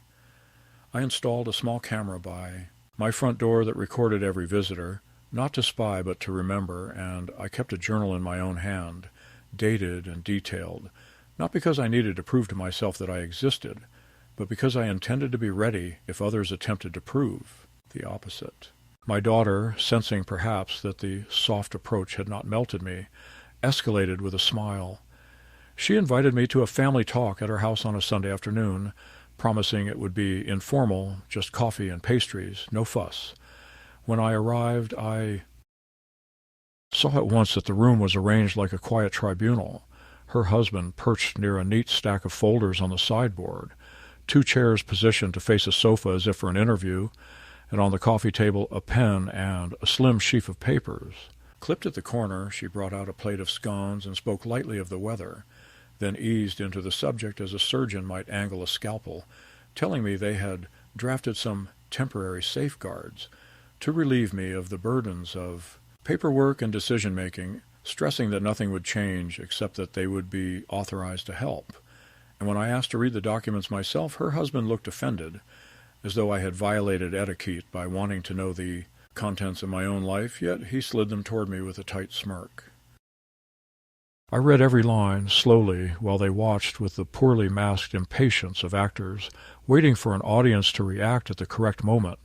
I installed a small camera by my front door that recorded every visitor, not to spy but to remember, and I kept a journal in my own hand, dated and detailed, not because I needed to prove to myself that I existed, but because I intended to be ready if others attempted to prove the opposite. My daughter, sensing perhaps that the soft approach had not melted me, escalated with a smile. She invited me to a family talk at her house on a Sunday afternoon, promising it would be informal, just coffee and pastries, no fuss. When I arrived, I saw at once that the room was arranged like a quiet tribunal, her husband perched near a neat stack of folders on the sideboard, 2 chairs positioned to face a sofa as if for an interview, and on the coffee table a pen and a slim sheaf of papers. Clipped at the corner, she brought out a plate of scones and spoke lightly of the weather, then eased into the subject as a surgeon might angle a scalpel, telling me they had drafted some temporary safeguards to relieve me of the burdens of paperwork and decision-making, stressing that nothing would change except that they would be authorized to help. And when I asked to read the documents myself, her husband looked offended, as though I had violated etiquette by wanting to know the contents of my own life, yet he slid them toward me with a tight smirk. I read every line, slowly, while they watched with the poorly masked impatience of actors, waiting for an audience to react at the correct moment.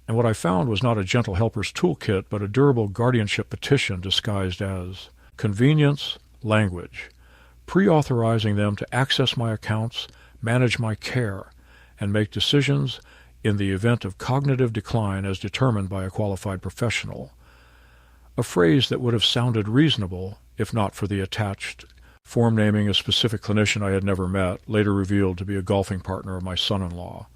And what I found was not a gentle helper's toolkit, but a durable guardianship petition disguised as convenience language, pre-authorizing them to access my accounts, manage my care, and make decisions in the event of cognitive decline as determined by a qualified professional. A phrase that would have sounded reasonable if not for the attached form naming a specific clinician I had never met, later revealed to be a golfing partner of my son-in-law.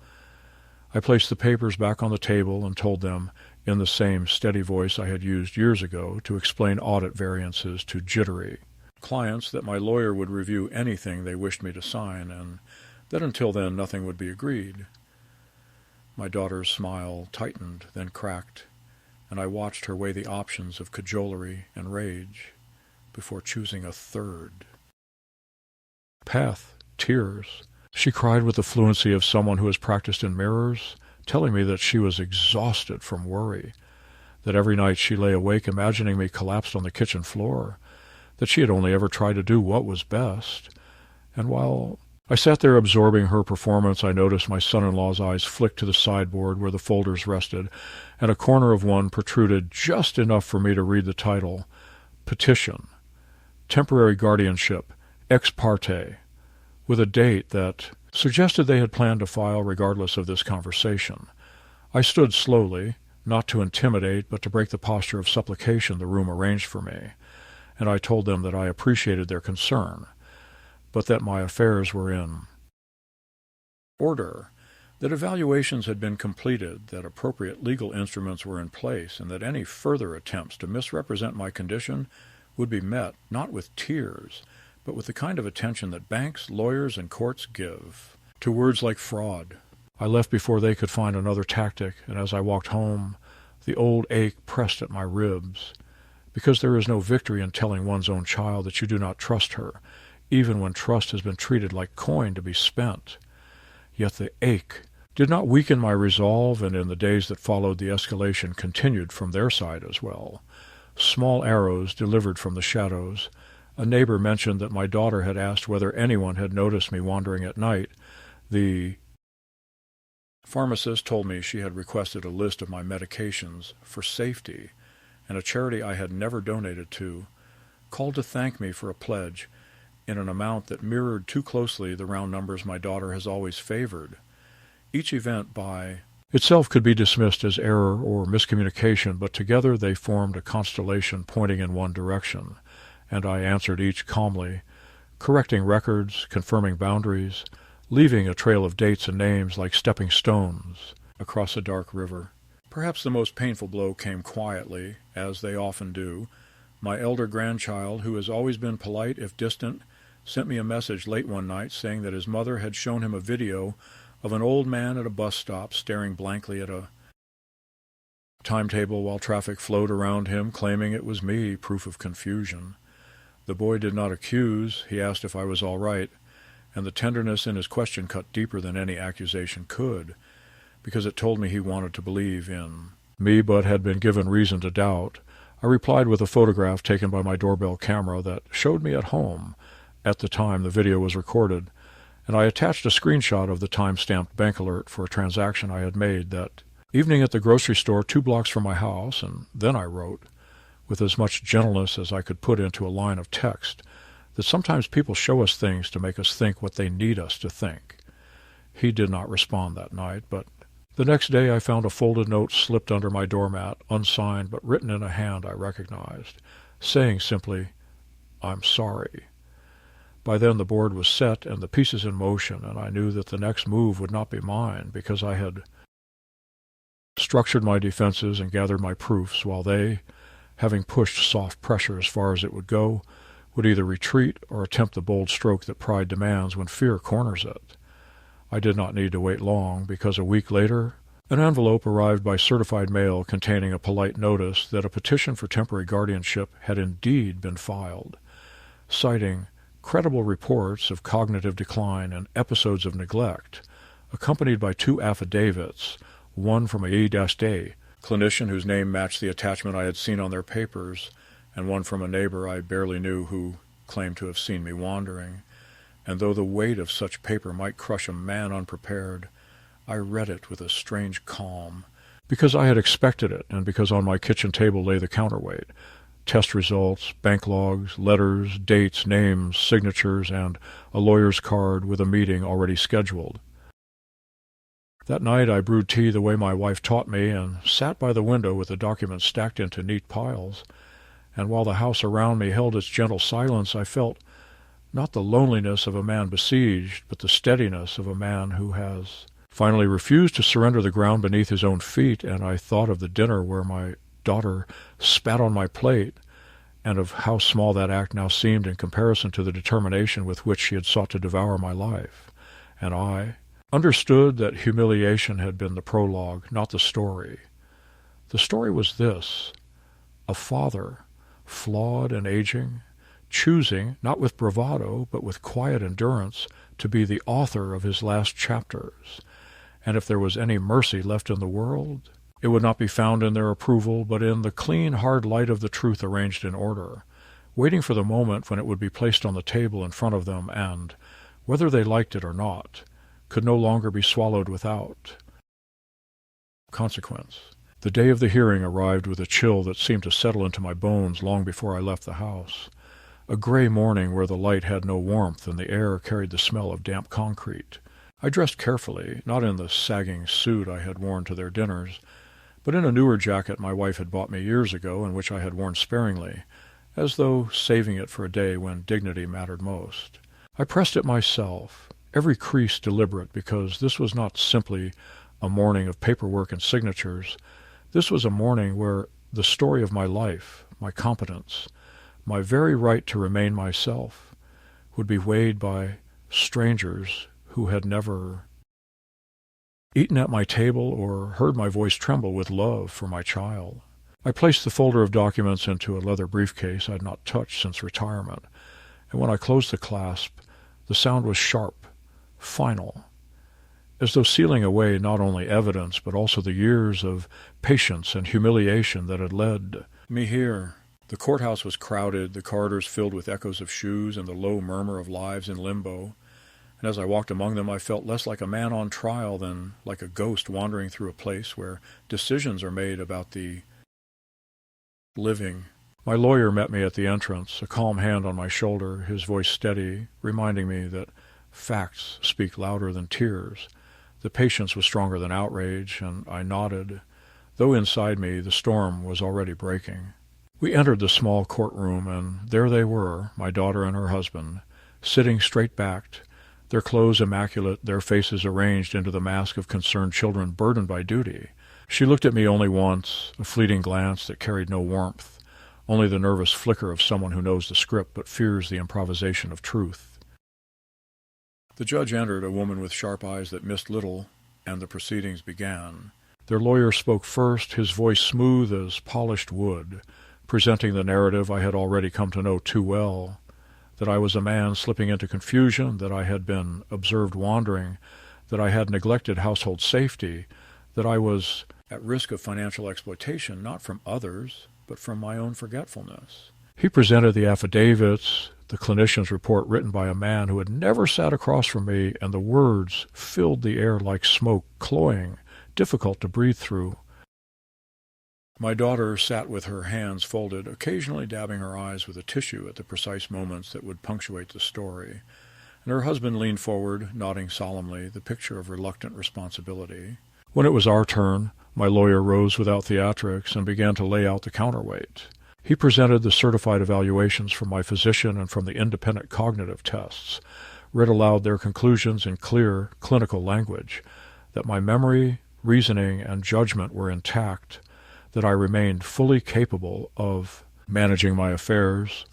I placed the papers back on the table and told them, in the same steady voice I had used years ago, to explain audit variances to jittery clients, that my lawyer would review anything they wished me to sign, and that until then nothing would be agreed. My daughter's smile tightened, then cracked, and I watched her weigh the options of cajolery and rage before choosing a third path: tears. She cried with the fluency of someone who has practiced in mirrors, telling me that she was exhausted from worry, that every night she lay awake imagining me collapsed on the kitchen floor, that she had only ever tried to do what was best. And while I sat there absorbing her performance, I noticed my son-in-law's eyes flick to the sideboard where the folders rested, and a corner of one protruded just enough for me to read the title, Petition, Temporary Guardianship, Ex parte, with a date that suggested they had planned to file regardless of this conversation. I stood slowly, not to intimidate, but to break the posture of supplication the room arranged for me, and I told them that I appreciated their concern, but that my affairs were in order, that evaluations had been completed, that appropriate legal instruments were in place, and that any further attempts to misrepresent my condition would be met not with tears, but with the kind of attention that banks, lawyers, and courts give to words like fraud. I left before they could find another tactic, and as I walked home, the old ache pressed at my ribs, because there is no victory in telling one's own child that you do not trust her, even when trust has been treated like coin to be spent. Yet the ache did not weaken my resolve, and in the days that followed the escalation continued from their side as well. Small arrows delivered from the shadows. A neighbor mentioned that my daughter had asked whether anyone had noticed me wandering at night. The pharmacist told me she had requested a list of my medications for safety, and a charity I had never donated to called to thank me for a pledge in an amount that mirrored too closely the round numbers my daughter has always favored. Each event by itself could be dismissed as error or miscommunication, but together they formed a constellation pointing in one direction, and I answered each calmly, correcting records, confirming boundaries, leaving a trail of dates and names like stepping stones across a dark river. Perhaps the most painful blow came quietly, as they often do. My elder grandchild, who has always been polite if distant, sent me a message late one night saying that his mother had shown him a video of an old man at a bus stop staring blankly at a timetable while traffic flowed around him, claiming it was me, proof of confusion. The boy did not accuse. He asked if I was all right, and the tenderness in his question cut deeper than any accusation could, because it told me he wanted to believe in me but had been given reason to doubt. I replied with a photograph taken by my doorbell camera that showed me at home at the time the video was recorded, and I attached a screenshot of the time-stamped bank alert for a transaction I had made that evening at the grocery store 2 blocks from my house, and then I wrote, with as much gentleness as I could put into a line of text, that sometimes people show us things to make us think what they need us to think. He did not respond that night, but the next day I found a folded note slipped under my doormat, unsigned but written in a hand I recognized, saying simply, "I'm sorry." By then the board was set and the pieces in motion, and I knew that the next move would not be mine, because I had structured my defenses and gathered my proofs, while they, having pushed soft pressure as far as it would go, would either retreat or attempt the bold stroke that pride demands when fear corners it. I did not need to wait long, because a week later an envelope arrived by certified mail containing a polite notice that a petition for temporary guardianship had indeed been filed, citing credible reports of cognitive decline and episodes of neglect, accompanied by 2 affidavits, one from a E-A clinician whose name matched the attachment I had seen on their papers, and one from a neighbor I barely knew who claimed to have seen me wandering. And though the weight of such paper might crush a man unprepared, I read it with a strange calm, because I had expected it, and because on my kitchen table lay the counterweight, test results, bank logs, letters, dates, names, signatures, and a lawyer's card with a meeting already scheduled. That night I brewed tea the way my wife taught me, and sat by the window with the documents stacked into neat piles, and while the house around me held its gentle silence, I felt not the loneliness of a man besieged, but the steadiness of a man who has finally refused to surrender the ground beneath his own feet. And I thought of the dinner where my daughter spat on my plate, and of how small that act now seemed in comparison to the determination with which she had sought to devour my life. And I understood that humiliation had been the prologue, not the story. The story was this: a father, flawed and aging, choosing, not with bravado, but with quiet endurance, to be the author of his last chapters. And if there was any mercy left in the world, it would not be found in their approval, but in the clean, hard light of the truth arranged in order, waiting for the moment when it would be placed on the table in front of them and, whether they liked it or not, could no longer be swallowed without consequence. The day of the hearing arrived with a chill that seemed to settle into my bones long before I left the house. A gray morning where the light had no warmth and the air carried the smell of damp concrete. I dressed carefully, not in the sagging suit I had worn to their dinners, but in a newer jacket my wife had bought me years ago and which I had worn sparingly, as though saving it for a day when dignity mattered most. I pressed it myself, every crease deliberate, because this was not simply a morning of paperwork and signatures. This was a morning where the story of my life, my competence, my very right to remain myself, would be weighed by strangers who had never eaten at my table or heard my voice tremble with love for my child. I placed the folder of documents into a leather briefcase I had not touched since retirement, and when I closed the clasp, the sound was sharp, final, as though sealing away not only evidence but also the years of patience and humiliation that had led me here. The courthouse was crowded, the corridors filled with echoes of shoes and the low murmur of lives in limbo, and as I walked among them I felt less like a man on trial than like a ghost wandering through a place where decisions are made about the living. My lawyer met me at the entrance, a calm hand on my shoulder, his voice steady, reminding me that facts speak louder than tears. The patience was stronger than outrage, and I nodded, though inside me the storm was already breaking. We entered the small courtroom, and there they were, my daughter and her husband, sitting straight-backed, their clothes immaculate, their faces arranged into the mask of concerned children burdened by duty. She looked at me only once, a fleeting glance that carried no warmth, only the nervous flicker of someone who knows the script but fears the improvisation of truth. The judge entered, a woman with sharp eyes that missed little, and the proceedings began. Their lawyer spoke first, his voice smooth as polished wood, presenting the narrative I had already come to know too well. that I was a man slipping into confusion, that I had been observed wandering, that I had neglected household safety, that I was at risk of financial exploitation, not from others, but from my own forgetfulness. He presented the affidavits, the clinician's report written by a man who had never sat across from me, and the words filled the air like smoke, cloying, difficult to breathe through. My daughter sat with her hands folded, occasionally dabbing her eyes with a tissue at the precise moments that would punctuate the story, and her husband leaned forward, nodding solemnly, the picture of reluctant responsibility. When it was our turn, my lawyer rose without theatrics and began to lay out the counterweight. He presented the certified evaluations from my physician and from the independent cognitive tests, read aloud their conclusions in clear, clinical language, that my memory, reasoning, and judgment were intact, that I remained fully capable of managing my affairs.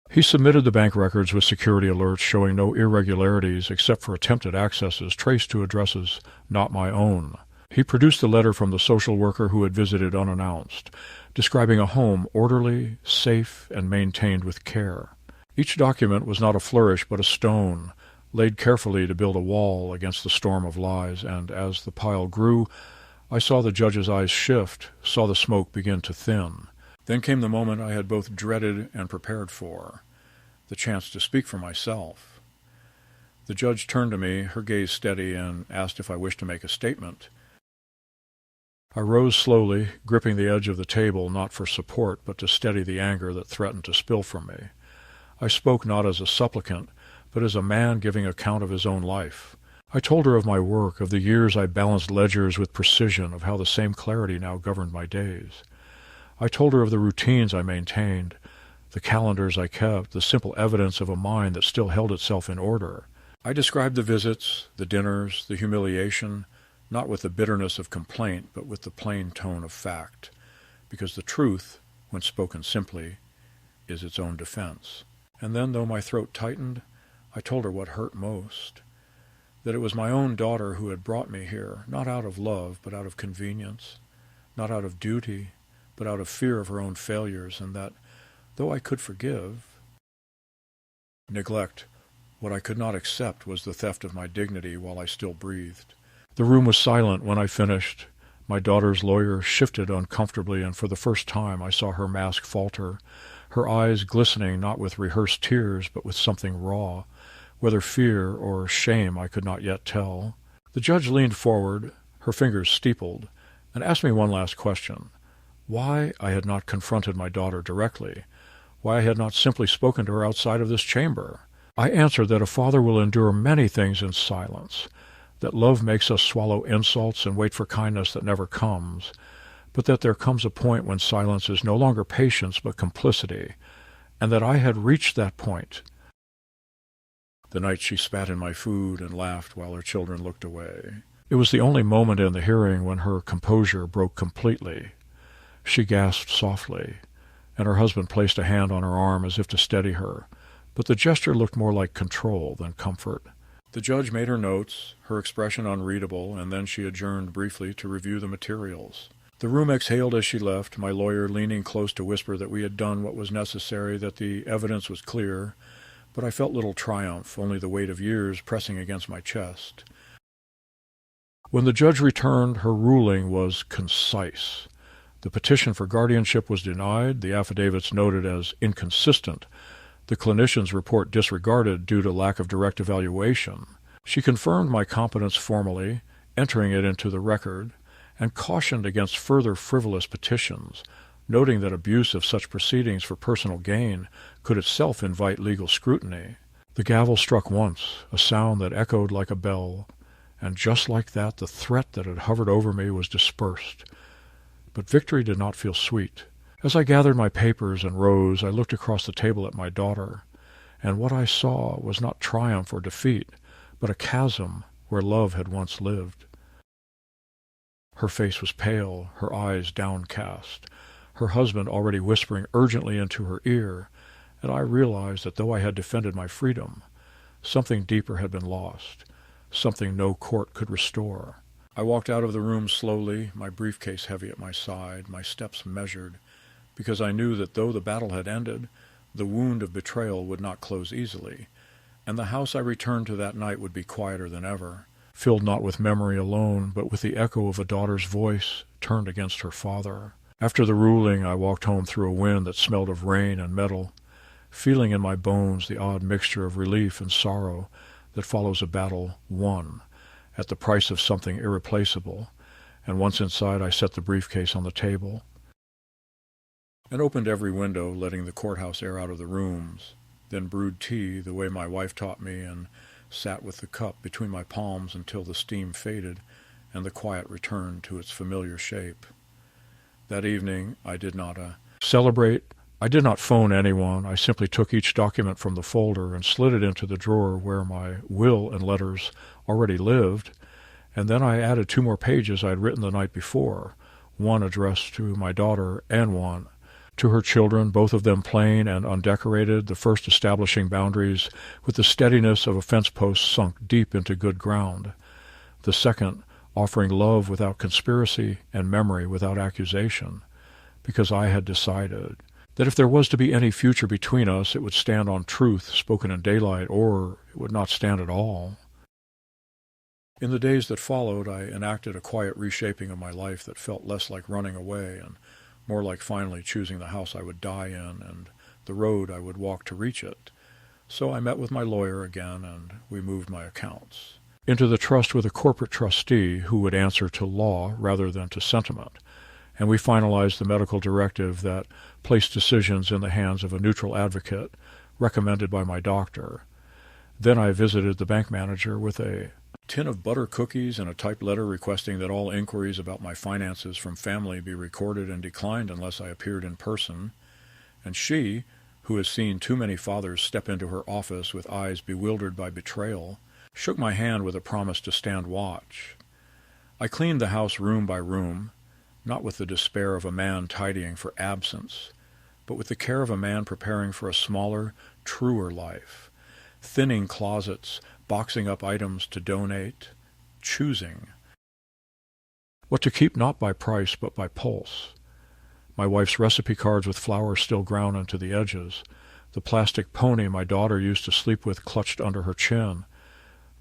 He submitted the bank records with security alerts showing no irregularities except for attempted accesses traced to addresses not my own. He produced the letter from the social worker who had visited unannounced, describing a home orderly, safe, and maintained with care. Each document was not a flourish but a stone, laid carefully to build a wall against the storm of lies, and as the pile grew, I saw the judge's eyes shift, saw the smoke begin to thin. Then came the moment I had both dreaded and prepared for, the chance to speak for myself. The judge turned to me, her gaze steady, and asked if I wished to make a statement. I rose slowly, gripping the edge of the table not for support but to steady the anger that threatened to spill from me. I spoke not as a supplicant, but as a man giving account of his own life. I told her of my work, of the years I balanced ledgers with precision, of how the same clarity now governed my days. I told her of the routines I maintained, the calendars I kept, the simple evidence of a mind that still held itself in order. I described the visits, the dinners, the humiliation, not with the bitterness of complaint, but with the plain tone of fact, because the truth, when spoken simply, is its own defense. And then, though my throat tightened, I told her what hurt most, that it was my own daughter who had brought me here, not out of love, but out of convenience, not out of duty, but out of fear of her own failures, and that, though I could forgive, neglect, what I could not accept was the theft of my dignity while I still breathed. The room was silent when I finished. My daughter's lawyer shifted uncomfortably, and for the first time I saw her mask falter, her eyes glistening not with rehearsed tears, but with something raw, whether fear or shame I could not yet tell. The judge leaned forward, her fingers steepled, and asked me one last question. Why I had not confronted my daughter directly, why I had not simply spoken to her outside of this chamber. I answered that a father will endure many things in silence, that love makes us swallow insults and wait for kindness that never comes, but that there comes a point when silence is no longer patience but complicity, and that I had reached that point. The night she spat in my food and laughed while her children looked away. It was the only moment in the hearing when her composure broke completely. She gasped softly, and her husband placed a hand on her arm as if to steady her, but the gesture looked more like control than comfort. The judge made her notes, her expression unreadable, and then she adjourned briefly to review the materials. The room exhaled as she left, my lawyer leaning close to whisper that we had done what was necessary, that the evidence was clear, but I felt little triumph, only the weight of years pressing against my chest. When the judge returned, her ruling was concise. The petition for guardianship was denied, the affidavits noted as inconsistent, the clinician's report disregarded due to lack of direct evaluation. She confirmed my competence formally, entering it into the record, and cautioned against further frivolous petitions, noting that abuse of such proceedings for personal gain could itself invite legal scrutiny. The gavel struck once, a sound that echoed like a bell, and just like that the threat that had hovered over me was dispersed. But victory did not feel sweet. As I gathered my papers and rose, I looked across the table at my daughter, and what I saw was not triumph or defeat, but a chasm where love had once lived. Her face was pale, her eyes downcast, her husband already whispering urgently into her ear, and I realized that though I had defended my freedom, something deeper had been lost, something no court could restore. I walked out of the room slowly, my briefcase heavy at my side, my steps measured, because I knew that though the battle had ended, The wound of betrayal would not close easily, and the house I returned to that night would be quieter than ever, filled not with memory alone, but with the echo of a daughter's voice turned against her father. After the ruling, I walked home through a wind that smelled of rain and metal, feeling in my bones the odd mixture of relief and sorrow that follows a battle won at the price of something irreplaceable, and once inside I set the briefcase on the table and opened every window, letting the courthouse air out of the rooms, then brewed tea the way my wife taught me and sat with the cup between my palms until the steam faded and the quiet returned to its familiar shape. That evening I did not celebrate. I did not phone anyone. I simply took each document from the folder and slid it into the drawer where my will and letters already lived, and then I added 2 more pages I had written the night before, one addressed to my daughter and one to her children, both of them plain and undecorated, the first establishing boundaries with the steadiness of a fence post sunk deep into good ground, the second offering love without conspiracy and memory without accusation, because I had decided that if there was to be any future between us, it would stand on truth spoken in daylight, or it would not stand at all. In the days that followed, I enacted a quiet reshaping of my life that felt less like running away and more like finally choosing the house I would die in and the road I would walk to reach it. So I met with my lawyer again, and we moved my accounts into the trust with a corporate trustee who would answer to law rather than to sentiment, and we finalized the medical directive that placed decisions in the hands of a neutral advocate recommended by my doctor. Then I visited the bank manager with a tin of butter cookies and a typed letter requesting that all inquiries about my finances from family be recorded and declined unless I appeared in person, and she, who has seen too many fathers step into her office with eyes bewildered by betrayal, shook my hand with a promise to stand watch. I cleaned the house room by room, not with the despair of a man tidying for absence, but with the care of a man preparing for a smaller, truer life, thinning closets, boxing up items to donate, choosing what to keep not by price but by pulse. My wife's recipe cards with flour still ground into the edges, the plastic pony my daughter used to sleep with clutched under her chin,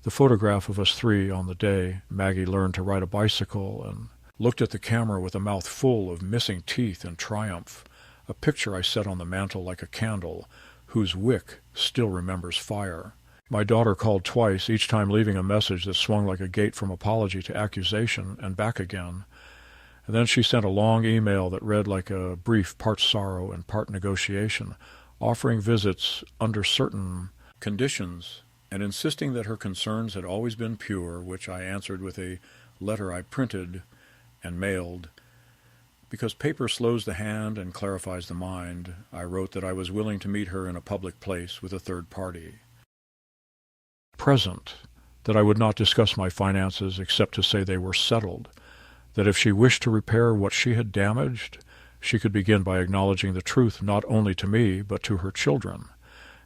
the photograph of us 3 on the day Maggie learned to ride a bicycle and looked at the camera with a mouth full of missing teeth and triumph, a picture I set on the mantel like a candle, whose wick still remembers fire. My daughter called twice, each time leaving a message that swung like a gate from apology to accusation and back again. And then she sent a long email that read like a brief part sorrow and part negotiation, offering visits under certain conditions and insisting that her concerns had always been pure, which I answered with a letter I printed and mailed. Because paper slows the hand and clarifies the mind, I wrote that I was willing to meet her in a public place with a third party. Present, that I would not discuss my finances except to say they were settled, that if she wished to repair what she had damaged, she could begin by acknowledging the truth not only to me but to her children,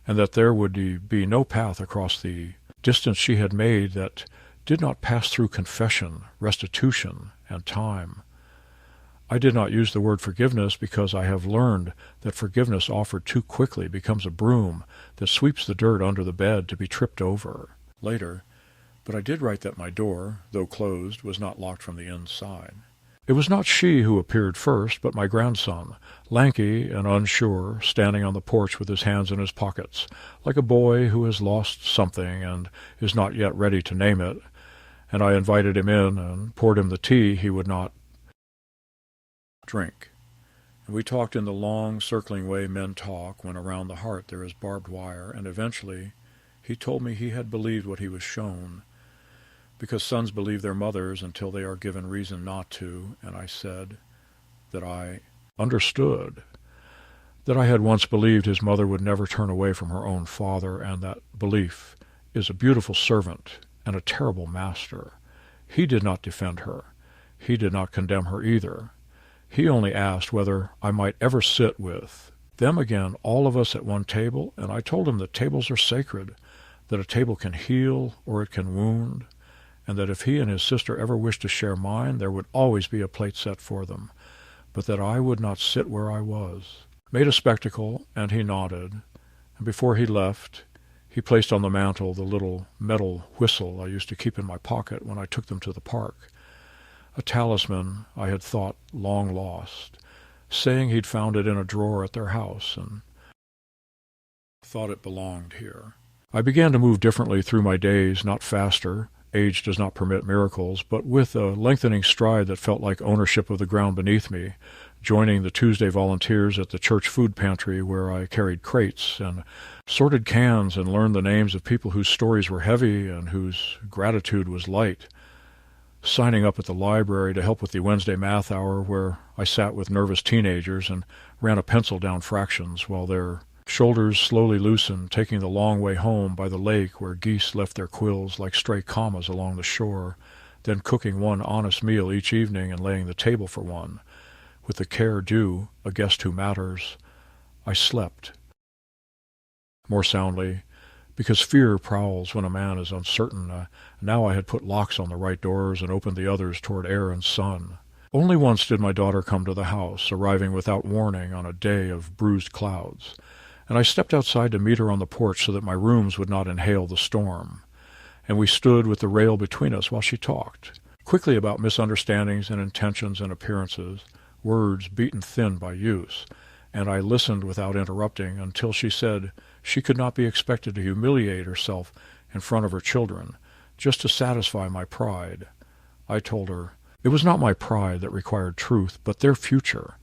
and that there would be no path across the distance she had made that did not pass through confession, restitution, and time. I did not use the word forgiveness because I have learned that forgiveness offered too quickly becomes a broom that sweeps the dirt under the bed to be tripped over later, but I did write that my door, though closed, was not locked from the inside. It was not she who appeared first, but my grandson, lanky and unsure, standing on the porch with his hands in his pockets, like a boy who has lost something and is not yet ready to name it, and I invited him in and poured him the tea he would not drink. And we talked in the long, circling way men talk when around the heart there is barbed wire, and eventually he told me he had believed what he was shown, because sons believe their mothers until they are given reason not to, and I said that I understood, that I had once believed his mother would never turn away from her own father, and that belief is a beautiful servant and a terrible master. He did not defend her. He did not condemn her either. He only asked whether I might ever sit with them again, all of us at one table, and I told him that tables are sacred, that a table can heal or it can wound, and that if he and his sister ever wished to share mine, there would always be a plate set for them, but that I would not sit where I was. made a spectacle, and he nodded. And before he left, he placed on the mantel the little metal whistle I used to keep in my pocket when I took them to the park, a talisman I had thought long lost, saying he'd found it in a drawer at their house and thought it belonged here. I began to move differently through my days, not faster. Age does not permit miracles, but with a lengthening stride that felt like ownership of the ground beneath me, joining the Tuesday volunteers at the church food pantry where I carried crates and sorted cans and learned the names of people whose stories were heavy and whose gratitude was light. Signing up at the library to help with the Wednesday math hour where I sat with nervous teenagers and ran a pencil down fractions while their shoulders slowly loosened, taking the long way home by the lake where geese left their quills like stray commas along the shore, then cooking one honest meal each evening and laying the table for one. With the care due a guest who matters, I slept more soundly, because fear prowls when a man is uncertain. Now I had put locks on the right doors and opened the others toward air and sun. Only once did my daughter come to the house, arriving without warning on a day of bruised clouds, and I stepped outside to meet her on the porch so that my rooms would not inhale the storm, and we stood with the rail between us while she talked, quickly about misunderstandings and intentions and appearances, words beaten thin by use, and I listened without interrupting until she said she could not be expected to humiliate herself in front of her children, just to satisfy my pride. I told her it was not my pride that required truth, but their future,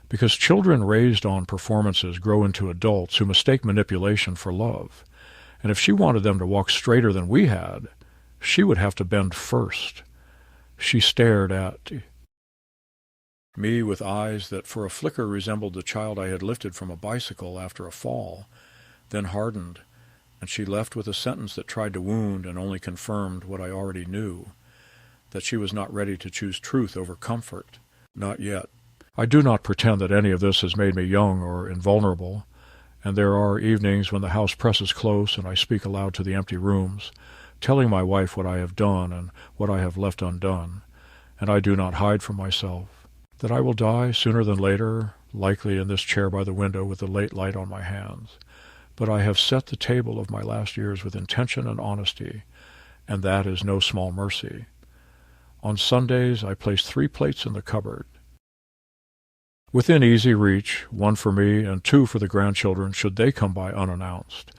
because children raised on performances grow into adults who mistake manipulation for love, and if she wanted them to walk straighter than we had, she would have to bend first. She stared at me with eyes that for a flicker resembled the child I had lifted from a bicycle after a fall, then hardened, and she left with a sentence that tried to wound and only confirmed what I already knew, that she was not ready to choose truth over comfort. Not yet. I do not pretend that any of this has made me young or invulnerable, and there are evenings when the house presses close and I speak aloud to the empty rooms, telling my wife what I have done and what I have left undone, and I do not hide from myself, that I will die sooner than later, likely in this chair by the window with the late light on my hands. But I have set the table of my last years with intention and honesty, and that is no small mercy. On Sundays I place 3 plates in the cupboard, within easy reach, 1 for me and 2 for the grandchildren should they come by unannounced.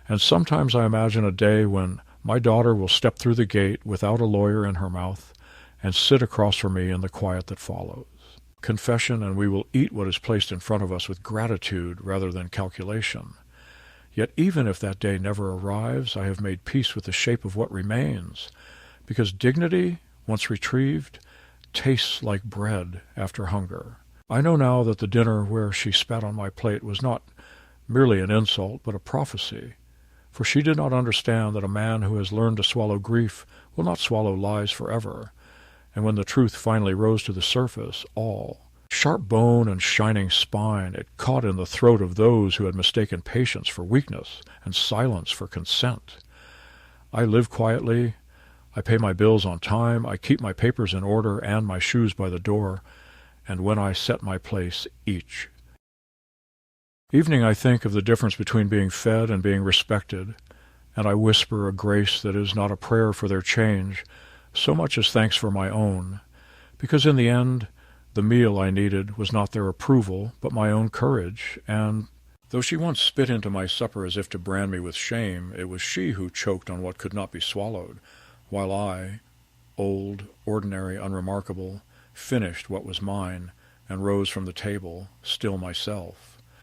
And sometimes I imagine a day when my daughter will step through the gate without a lawyer in her mouth and sit across from me in the quiet that follows. Confession, and we will eat what is placed in front of us with gratitude rather than calculation. Yet even if that day never arrives, I have made peace with the shape of what remains, because dignity, once retrieved, tastes like bread after hunger. I know now that the dinner where she spat on my plate was not merely an insult, but a prophecy, for she did not understand that a man who has learned to swallow grief will not swallow lies forever, and when the truth finally rose to the surface, all, sharp bone and shining spine, it caught in the throat of those who had mistaken patience for weakness and silence for consent. I live quietly, I pay my bills on time, I keep my papers in order and my shoes by the door, and when I set my place, each. Evening I think of the difference between being fed and being respected, and I whisper a grace that is not a prayer for their change, so much as thanks for my own, because in the end, the meal I needed was not their approval, but my own courage, and though she once spit into my supper as if to brand me with shame, it was she who choked on what could not be swallowed, while I, old, ordinary, unremarkable, finished what was mine, and rose from the table, still myself.